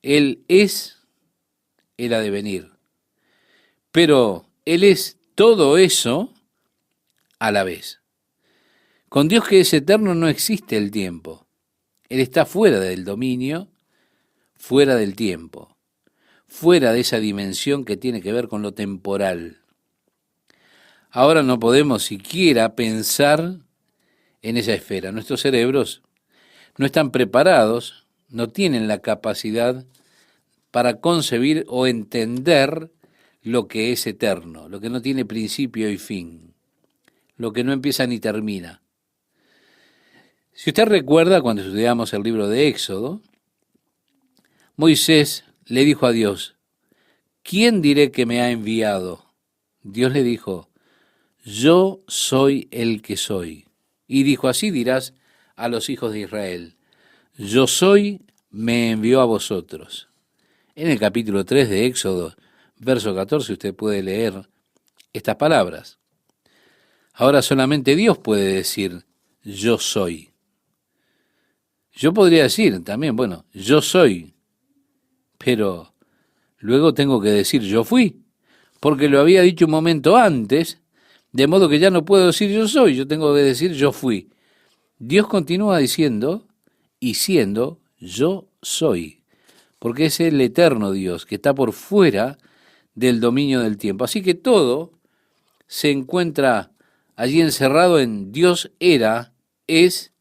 Él es, Él ha de venir. Pero Él es todo eso a la vez. Con Dios que es eterno no existe el tiempo. Él está fuera del dominio, fuera del tiempo, fuera de esa dimensión que tiene que ver con lo temporal. Ahora no podemos siquiera pensar en esa esfera. Nuestros cerebros no están preparados, no tienen la capacidad para concebir o entender lo que es eterno, lo que no tiene principio y fin, lo que no empieza ni termina. Si usted recuerda, cuando estudiamos el libro de Éxodo, Moisés le dijo a Dios, ¿quién diré que me ha enviado? Dios le dijo, yo soy el que soy. Y dijo, así dirás a los hijos de Israel, yo soy, me envió a vosotros. En el capítulo 3 de Éxodo, verso 14, usted puede leer estas palabras. Ahora solamente Dios puede decir, yo soy. Yo podría decir también, bueno, yo soy, pero luego tengo que decir yo fui, porque lo había dicho un momento antes, de modo que ya no puedo decir yo soy, yo tengo que decir yo fui. Dios continúa diciendo y siendo yo soy, porque es el eterno Dios que está por fuera del dominio del tiempo. Así que todo se encuentra allí encerrado en Dios era, es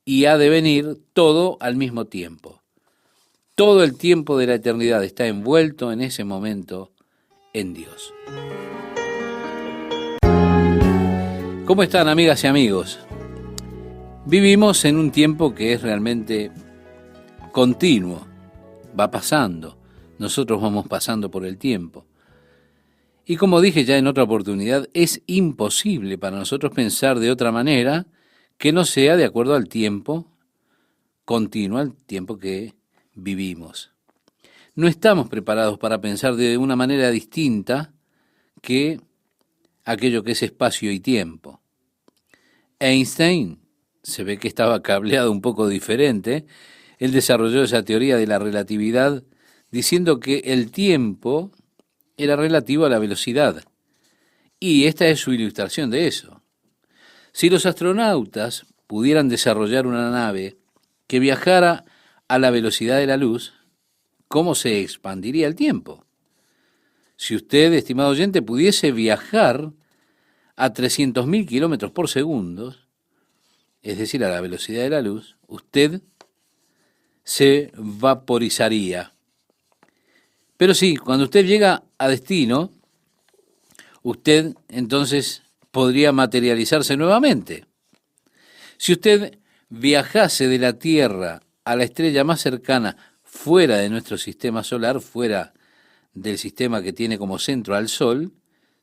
y ha de venir todo al mismo tiempo. Todo el tiempo de la eternidad está envuelto en ese momento en Dios. ¿Cómo están, amigas y amigos? Vivimos en un tiempo que es realmente continuo, va pasando, nosotros vamos pasando por el tiempo. Y como dije ya en otra oportunidad, es imposible para nosotros pensar de otra manera que no sea de acuerdo al tiempo continuo, al tiempo que vivimos. No estamos preparados para pensar de una manera distinta que aquello que es espacio y tiempo. Einstein se ve que estaba cableado un poco diferente. Él desarrolló esa teoría de la relatividad diciendo que el tiempo era relativo a la velocidad. Y esta es su ilustración de eso. Si los astronautas pudieran desarrollar una nave que viajara a la velocidad de la luz, ¿cómo se expandiría el tiempo? Si usted, estimado oyente, pudiese viajar a 300.000 kilómetros por segundo, es decir, a la velocidad de la luz, usted se vaporizaría. Pero sí, cuando usted llega a destino, usted entonces podría materializarse nuevamente. Si usted viajase de la Tierra a la estrella más cercana fuera de nuestro sistema solar, fuera del sistema que tiene como centro al Sol,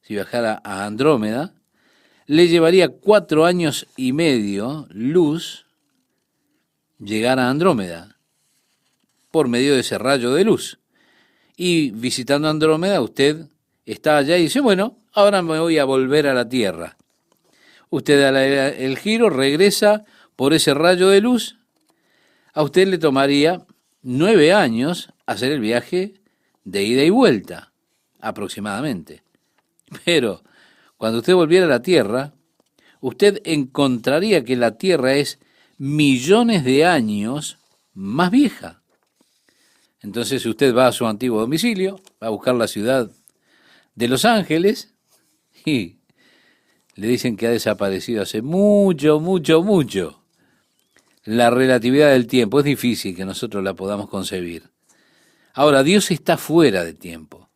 si viajara a Andrómeda, le llevaría 4 años y medio luz llegar a Andrómeda por medio de ese rayo de luz. Y visitando Andrómeda, usted está allá y dice, bueno, ahora me voy a volver a la Tierra. Usted da el giro, regresa por ese rayo de luz. A usted le tomaría 9 años hacer el viaje de ida y vuelta, aproximadamente. Pero cuando usted volviera a la Tierra, usted encontraría que la Tierra es millones de años más vieja. Entonces usted va a su antiguo domicilio, va a buscar la ciudad de Los Ángeles y le dicen que ha desaparecido hace mucho, mucho, mucho. La relatividad del tiempo es difícil que nosotros la podamos concebir. Ahora, Dios está fuera de tiempo.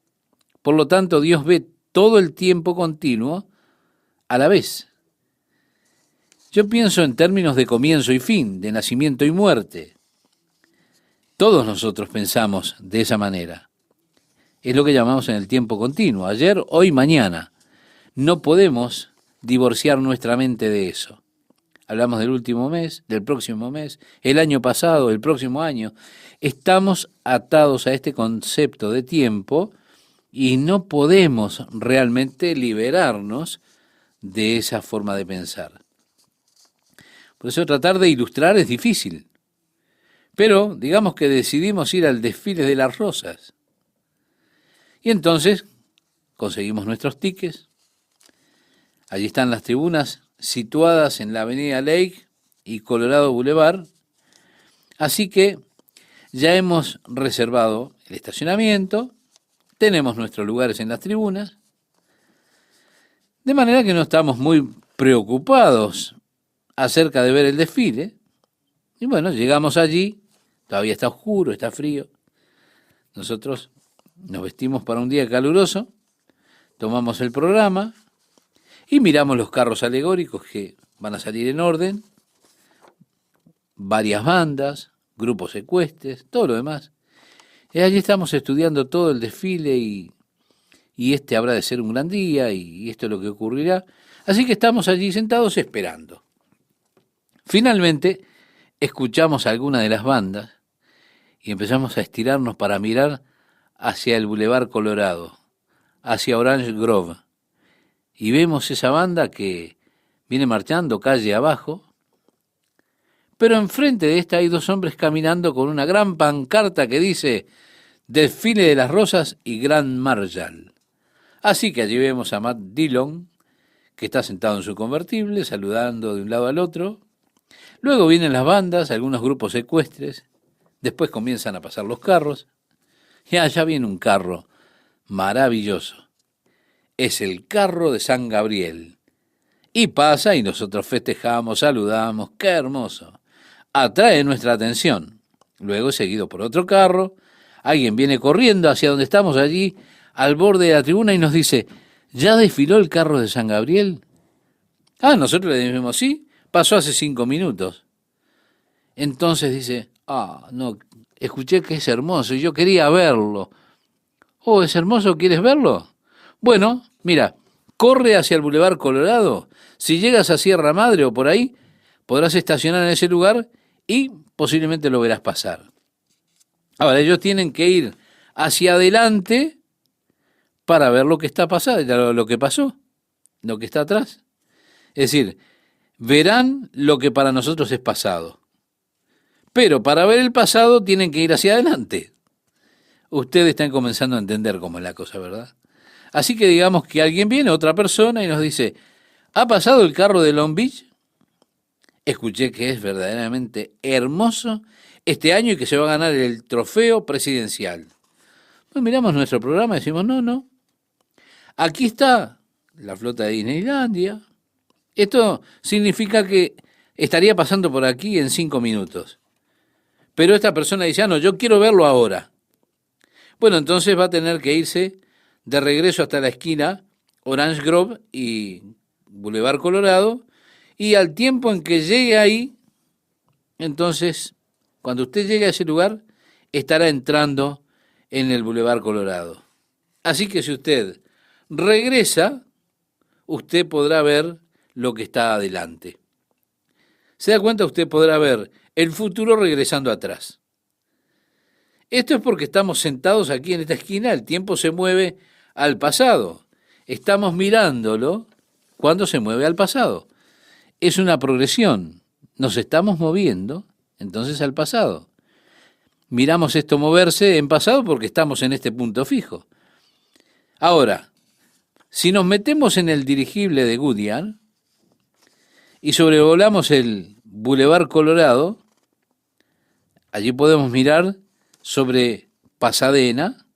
Por lo tanto, Dios ve todo el tiempo continuo a la vez. Yo pienso en términos de comienzo y fin, de nacimiento y muerte. Todos nosotros pensamos de esa manera. Es lo que llamamos en el tiempo continuo, ayer, hoy, mañana. No podemos divorciar nuestra mente de eso. Hablamos del último mes, del próximo mes, el año pasado, el próximo año. Estamos atados a este concepto de tiempo y no podemos realmente liberarnos de esa forma de pensar. Por eso tratar de ilustrar es difícil. Pero digamos que decidimos ir al desfile de las rosas. Y entonces conseguimos nuestros tickets. Allí están las tribunas situadas en la Avenida Lake y Colorado Boulevard. Así que ya hemos reservado el estacionamiento, tenemos nuestros lugares en las tribunas, de manera que no estamos muy preocupados acerca de ver el desfile. Y bueno, llegamos allí, todavía está oscuro, está frío. Nosotros nos vestimos para un día caluroso, tomamos el programa y miramos los carros alegóricos que van a salir en orden, varias bandas, grupos ecuestres, todo lo demás. Y allí estamos estudiando todo el desfile y este habrá de ser un gran día y esto es lo que ocurrirá. Así que estamos allí sentados esperando. Finalmente escuchamos a alguna de las bandas y empezamos a estirarnos para mirar hacia el Boulevard Colorado, hacia Orange Grove. Y vemos esa banda que viene marchando calle abajo, pero enfrente de esta hay 2 hombres caminando con una gran pancarta que dice Desfile de las Rosas y Grand Marshal. Así que allí vemos a Matt Dillon, que está sentado en su convertible, saludando de un lado al otro. Luego vienen las bandas, algunos grupos ecuestres, después comienzan a pasar los carros, y allá viene un carro maravilloso. Es el carro de San Gabriel. Y pasa y nosotros festejamos, saludamos, ¡qué hermoso! Atrae nuestra atención. Luego, seguido por otro carro, alguien viene corriendo hacia donde estamos allí, al borde de la tribuna y nos dice, ¿ya desfiló el carro de San Gabriel? Nosotros le decimos, sí, pasó hace 5 minutos. Entonces dice, no, escuché que es hermoso y yo quería verlo. ¿Es hermoso? ¿Quieres verlo? Bueno, mira, corre hacia el Boulevard Colorado. Si llegas a Sierra Madre o por ahí, podrás estacionar en ese lugar y posiblemente lo verás pasar. Ahora, ellos tienen que ir hacia adelante para ver lo que está pasando, lo que pasó, lo que está atrás. Es decir, verán lo que para nosotros es pasado. Pero para ver el pasado tienen que ir hacia adelante. Ustedes están comenzando a entender cómo es la cosa, ¿verdad? Así que digamos que alguien viene, otra persona, y nos dice, ¿ha pasado el carro de Long Beach? Escuché que es verdaderamente hermoso este año y que se va a ganar el trofeo presidencial. Pues miramos nuestro programa y decimos, no. Aquí está la flota de Disneylandia. Esto significa que estaría pasando por aquí en 5 minutos. Pero esta persona dice, no, yo quiero verlo ahora. Bueno, entonces va a tener que irse de regreso hasta la esquina Orange Grove y Boulevard Colorado, y al tiempo en que llegue ahí, entonces, cuando usted llegue a ese lugar, estará entrando en el Boulevard Colorado. Así que si usted regresa, usted podrá ver lo que está adelante. ¿Se da cuenta? Usted podrá ver el futuro regresando atrás. Esto es porque estamos sentados aquí en esta esquina, el tiempo se mueve al pasado. Estamos mirándolo cuando se mueve al pasado. Es una progresión. Nos estamos moviendo entonces al pasado. Miramos esto moverse en pasado porque estamos en este punto fijo. Ahora, si nos metemos en el dirigible de Goodyear y sobrevolamos el Boulevard Colorado, allí podemos mirar sobre Pasadena,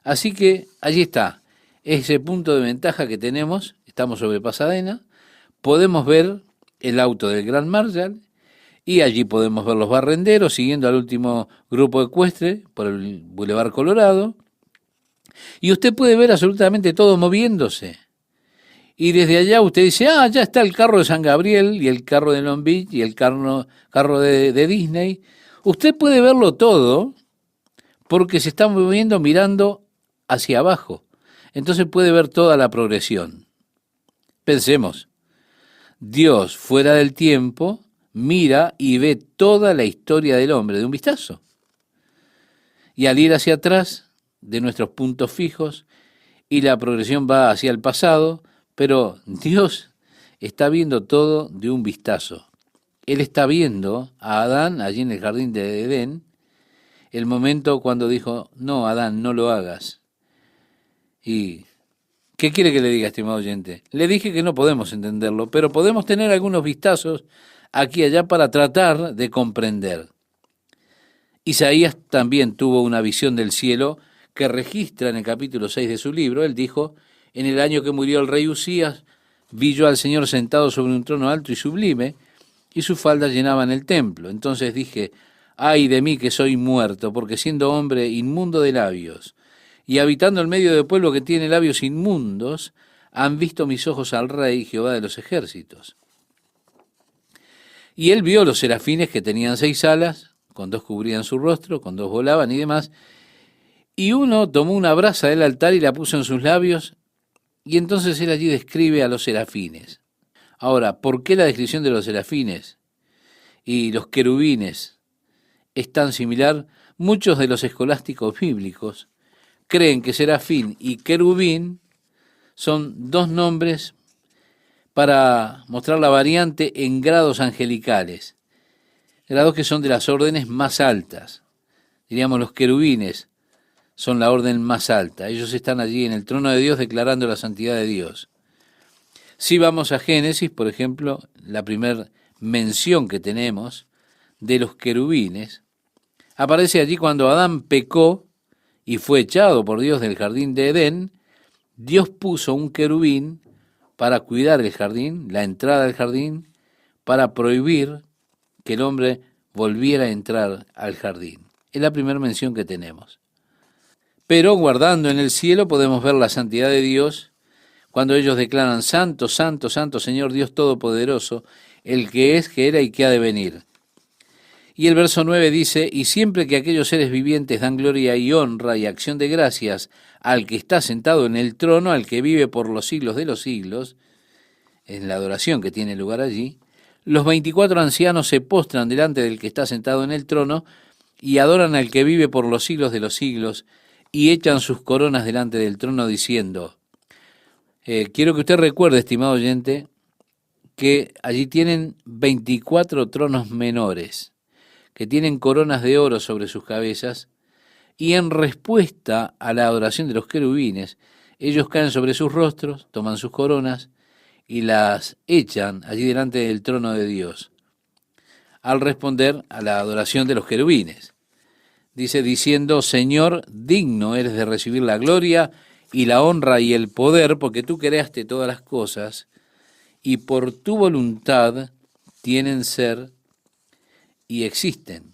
así que allí está, ese punto de ventaja que tenemos, estamos sobre Pasadena, podemos ver el auto del Grand Marshal y allí podemos ver los barrenderos siguiendo al último grupo ecuestre por el Boulevard Colorado, y usted puede ver absolutamente todo moviéndose. Y desde allá usted dice, ya está el carro de San Gabriel y el carro de Long Beach y el carro de Disney. Usted puede verlo todo porque se está moviendo mirando hacia abajo. Entonces puede ver toda la progresión. Pensemos, Dios fuera del tiempo mira y ve toda la historia del hombre de un vistazo. Y al ir hacia atrás de nuestros puntos fijos y la progresión va hacia el pasado, pero Dios está viendo todo de un vistazo. Él está viendo a Adán allí en el jardín de Edén, el momento cuando dijo, no, Adán, no lo hagas. ¿Y qué quiere que le diga, estimado oyente? Le dije que no podemos entenderlo, pero podemos tener algunos vistazos aquí y allá para tratar de comprender. Isaías también tuvo una visión del cielo que registra en el capítulo 6 de su libro. Él dijo, en el año que murió el rey Usías, vi yo al Señor sentado sobre un trono alto y sublime, y sus faldas llenaban el templo. Entonces dije, ay de mí que soy muerto, porque siendo hombre inmundo de labios, y habitando en medio de pueblo que tiene labios inmundos, han visto mis ojos al Rey, Jehová de los ejércitos. Y él vio los serafines que tenían 6 alas, con 2 cubrían su rostro, con 2 volaban y demás, y uno tomó una brasa del altar y la puso en sus labios, y entonces él allí describe a los serafines. Ahora, ¿por qué la descripción de los serafines y los querubines es tan similar? Muchos de los escolásticos bíblicos creen que serafín y querubín son 2 nombres para mostrar la variante en grados angelicales, grados que son de las órdenes más altas. Diríamos, los querubines son la orden más alta. Ellos están allí en el trono de Dios declarando la santidad de Dios. Si vamos a Génesis, por ejemplo, la primera mención que tenemos de los querubines, aparece allí cuando Adán pecó y fue echado por Dios del jardín de Edén. Dios puso un querubín para cuidar el jardín, la entrada del jardín, para prohibir que el hombre volviera a entrar al jardín. Es la primera mención que tenemos. Pero guardando en el cielo podemos ver la santidad de Dios cuando ellos declaran, Santo, Santo, Santo, Señor Dios Todopoderoso, el que es, que era y que ha de venir. Y el verso 9 dice, y siempre que aquellos seres vivientes dan gloria y honra y acción de gracias al que está sentado en el trono, al que vive por los siglos de los siglos, en la adoración que tiene lugar allí, los 24 ancianos se postran delante del que está sentado en el trono y adoran al que vive por los siglos de los siglos y echan sus coronas delante del trono diciendo, quiero que usted recuerde, estimado oyente, que allí tienen 24 tronos menores, que tienen coronas de oro sobre sus cabezas, y en respuesta a la adoración de los querubines, ellos caen sobre sus rostros, toman sus coronas y las echan allí delante del trono de Dios, al responder a la adoración de los querubines. Dice, diciendo, Señor, digno eres de recibir la gloria y la honra y el poder, porque tú creaste todas las cosas, y por tu voluntad tienen ser y existen.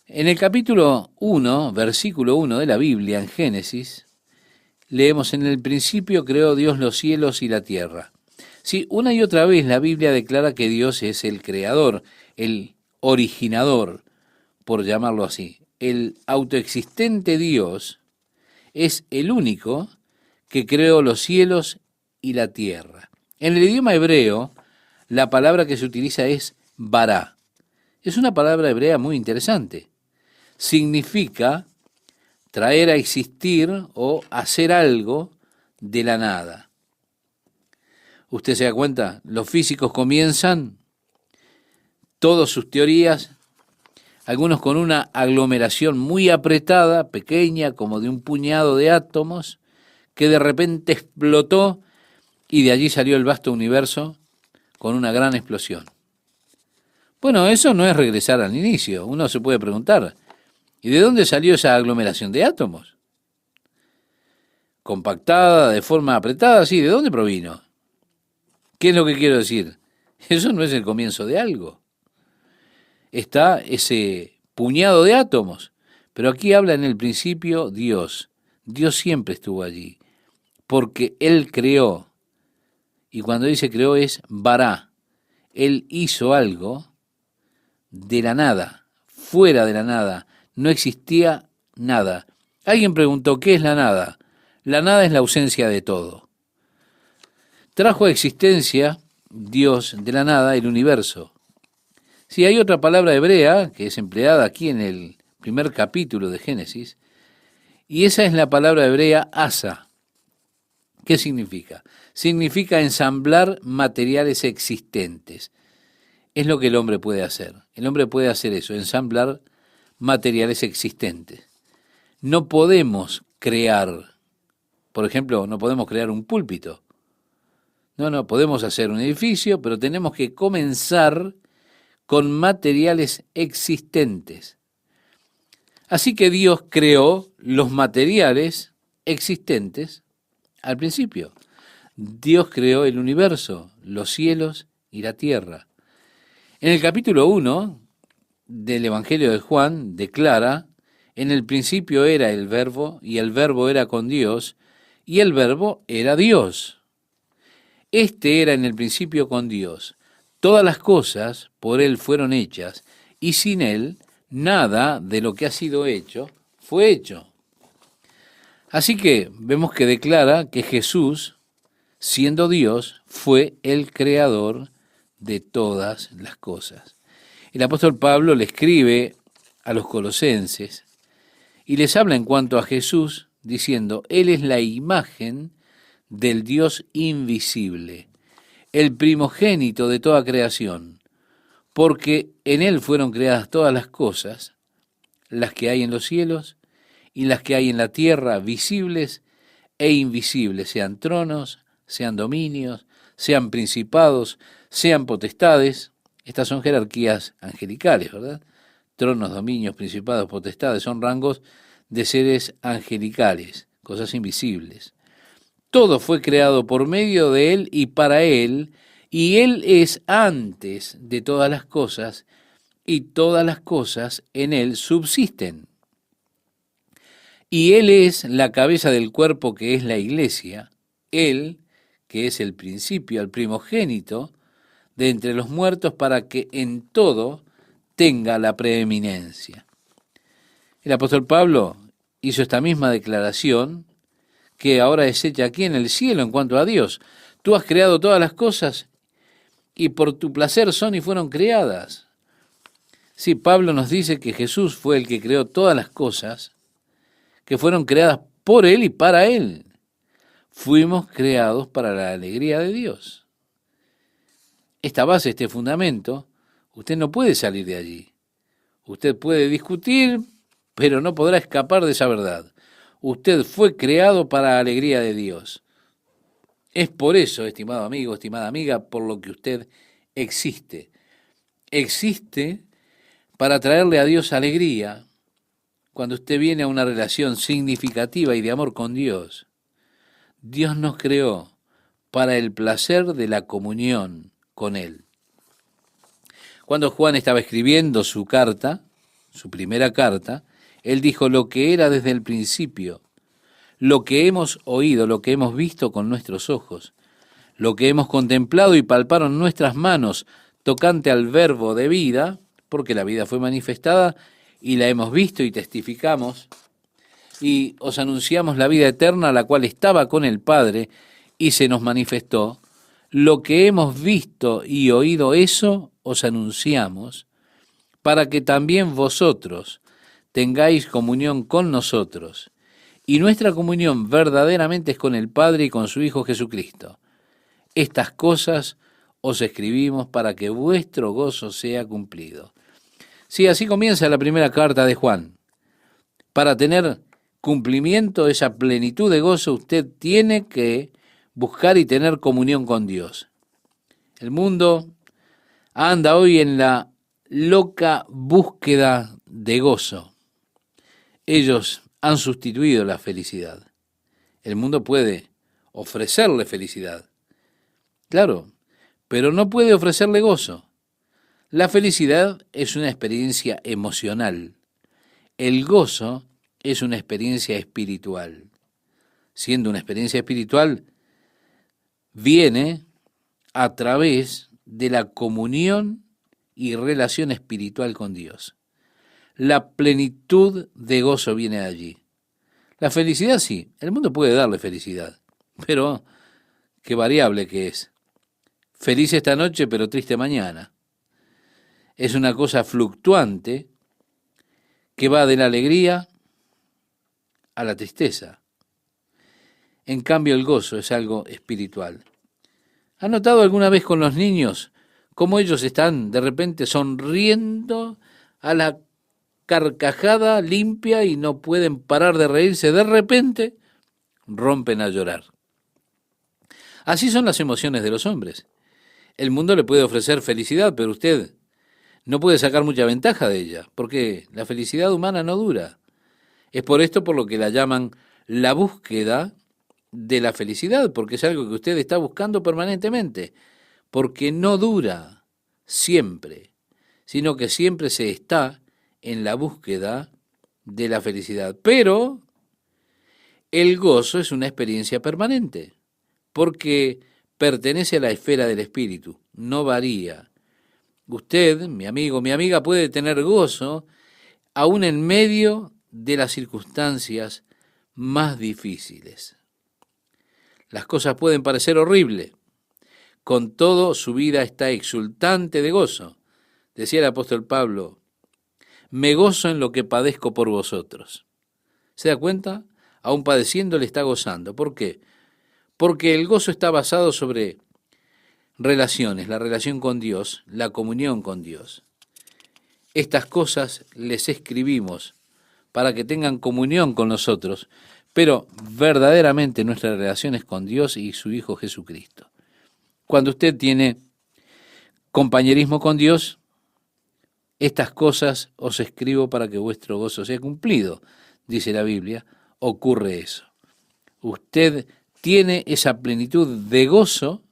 En el capítulo 1, versículo 1 de la Biblia, en Génesis, leemos, en el principio creó Dios los cielos y la tierra. Sí, una y otra vez la Biblia declara que Dios es el creador, el originador, por llamarlo así. El autoexistente Dios es el único que creó los cielos y la tierra. En el idioma hebreo, la palabra que se utiliza es bará, Es una palabra hebrea muy interesante. Significa traer a existir o hacer algo de la nada. Usted se da cuenta, los físicos comienzan todas sus teorías, algunos con una aglomeración muy apretada, pequeña, como de un puñado de átomos, que de repente explotó y de allí salió el vasto universo con una gran explosión. Bueno, eso no es regresar al inicio. Uno se puede preguntar, ¿y de dónde salió esa aglomeración de átomos? Compactada, de forma apretada, sí, ¿de dónde provino? ¿Qué es lo que quiero decir? Eso no es el comienzo de algo. Está ese puñado de átomos, pero aquí habla en el principio Dios. Dios siempre estuvo allí, porque Él creó, y cuando dice creó es bará. Él hizo algo de la nada, fuera de la nada, no existía nada. Alguien preguntó, ¿qué es la nada? La nada es la ausencia de todo. Trajo a existencia Dios de la nada el universo. Si hay otra palabra hebrea que es empleada aquí en el primer capítulo de Génesis, y esa es la palabra hebrea asa. ¿Qué significa? Significa ensamblar materiales existentes. Es lo que el hombre puede hacer. El hombre puede hacer eso, ensamblar materiales existentes. No podemos crear, por ejemplo, no podemos crear un púlpito. No, podemos hacer un edificio, pero tenemos que comenzar con materiales existentes. Así que Dios creó los materiales existentes al principio. Dios creó el universo, los cielos y la tierra. En el capítulo 1 del Evangelio de Juan declara, en el principio era el Verbo, y el Verbo era con Dios, y el Verbo era Dios. Este era en el principio con Dios. Todas las cosas por Él fueron hechas, y sin Él nada de lo que ha sido hecho fue hecho. Así que vemos que declara que Jesús, siendo Dios, fue el creador de todas las cosas. El apóstol Pablo le escribe a los colosenses y les habla en cuanto a Jesús, diciendo, Él es la imagen del Dios invisible, el primogénito de toda creación, porque en Él fueron creadas todas las cosas, las que hay en los cielos y las que hay en la tierra, visibles e invisibles, sean tronos, sean dominios, sean principados, sean potestades. Estas son jerarquías angelicales, ¿verdad? Tronos, dominios, principados, potestades, son rangos de seres angelicales, cosas invisibles. Todo fue creado por medio de Él y para Él, y Él es antes de todas las cosas, y todas las cosas en Él subsisten. Y Él es la cabeza del cuerpo que es la iglesia, Él, que es el principio, el primogénito de entre los muertos, para que en todo tenga la preeminencia. El apóstol Pablo hizo esta misma declaración que ahora es hecha aquí en el cielo en cuanto a Dios. Tú has creado todas las cosas y por tu placer son y fueron creadas. Sí, Pablo nos dice que Jesús fue el que creó todas las cosas que fueron creadas por Él y para Él. Fuimos creados para la alegría de Dios. Esta base, este fundamento, usted no puede salir de allí. Usted puede discutir, pero no podrá escapar de esa verdad. Usted fue creado para la alegría de Dios. Es por eso, estimado amigo, estimada amiga, por lo que usted existe. Existe para traerle a Dios alegría cuando usted viene a una relación significativa y de amor con Dios. Dios nos creó para el placer de la comunión con Él. Cuando Juan estaba escribiendo su carta, su primera carta, él dijo lo que era desde el principio, lo que hemos oído, lo que hemos visto con nuestros ojos, lo que hemos contemplado y palparon nuestras manos tocante al verbo de vida, porque la vida fue manifestada y la hemos visto y testificamos, y os anunciamos la vida eterna, la cual estaba con el Padre y se nos manifestó. Lo que hemos visto y oído, eso os anunciamos, para que también vosotros tengáis comunión con nosotros. Y nuestra comunión verdaderamente es con el Padre y con su Hijo Jesucristo. Estas cosas os escribimos para que vuestro gozo sea cumplido. Sí, así comienza la primera carta de Juan. Para tener cumplimiento, esa plenitud de gozo, usted tiene que buscar y tener comunión con Dios. El mundo anda hoy en la loca búsqueda de gozo. Ellos han sustituido la felicidad. El mundo puede ofrecerle felicidad, claro, pero no puede ofrecerle gozo. La felicidad es una experiencia emocional. El gozo es una experiencia espiritual. Siendo una experiencia espiritual, viene a través de la comunión y relación espiritual con Dios. La plenitud de gozo viene de allí. La felicidad sí, el mundo puede darle felicidad, pero qué variable que es. Feliz esta noche, pero triste mañana. Es una cosa fluctuante que va de la alegría a la tristeza. En cambio, el gozo es algo espiritual. ¿Ha notado alguna vez con los niños cómo ellos están de repente sonriendo a la carcajada limpia y no pueden parar de reírse? De repente rompen a llorar. Así son las emociones de los hombres. El mundo le puede ofrecer felicidad, pero usted no puede sacar mucha ventaja de ella, porque la felicidad humana no dura. Es por esto por lo que la llaman la búsqueda de la felicidad, porque es algo que usted está buscando permanentemente, porque no dura siempre, sino que siempre se está en la búsqueda de la felicidad. Pero el gozo es una experiencia permanente, porque pertenece a la esfera del espíritu, no varía. Usted, mi amigo, mi amiga, puede tener gozo aún en medio de las circunstancias más difíciles. Las cosas pueden parecer horribles, con todo su vida está exultante de gozo. Decía el apóstol Pablo, me gozo en lo que padezco por vosotros. ¿Se da cuenta? Aún padeciendo le está gozando. ¿Por qué? Porque el gozo está basado sobre relaciones, la relación con Dios, la comunión con Dios. Estas cosas les escribimos para que tengan comunión con nosotros, pero verdaderamente nuestra relación es con Dios y su Hijo Jesucristo. Cuando usted tiene compañerismo con Dios, estas cosas os escribo para que vuestro gozo sea cumplido, dice la Biblia, ocurre eso. Usted tiene esa plenitud de gozo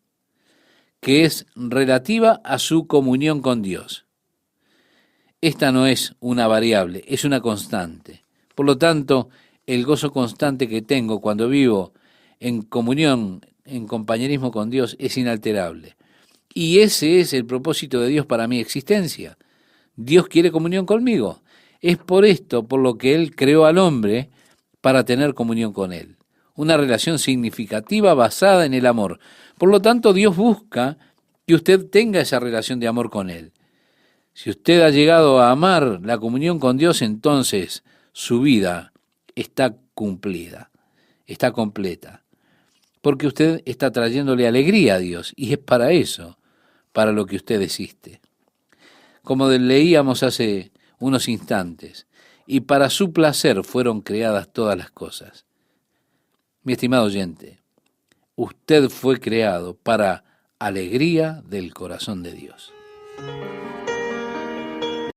que es relativa a su comunión con Dios. Esta no es una variable, es una constante. Por lo tanto, el gozo constante que tengo cuando vivo en comunión, en compañerismo con Dios, es inalterable. Y ese es el propósito de Dios para mi existencia. Dios quiere comunión conmigo. Es por esto, por lo que Él creó al hombre, para tener comunión con Él. Una relación significativa basada en el amor. Por lo tanto, Dios busca que usted tenga esa relación de amor con Él. Si usted ha llegado a amar la comunión con Dios, entonces su vida está cumplida, está completa. Porque usted está trayéndole alegría a Dios, y es para eso, para lo que usted existe. Como leíamos hace unos instantes, y para su placer fueron creadas todas las cosas. Mi estimado oyente, usted fue creado para alegría del corazón de Dios.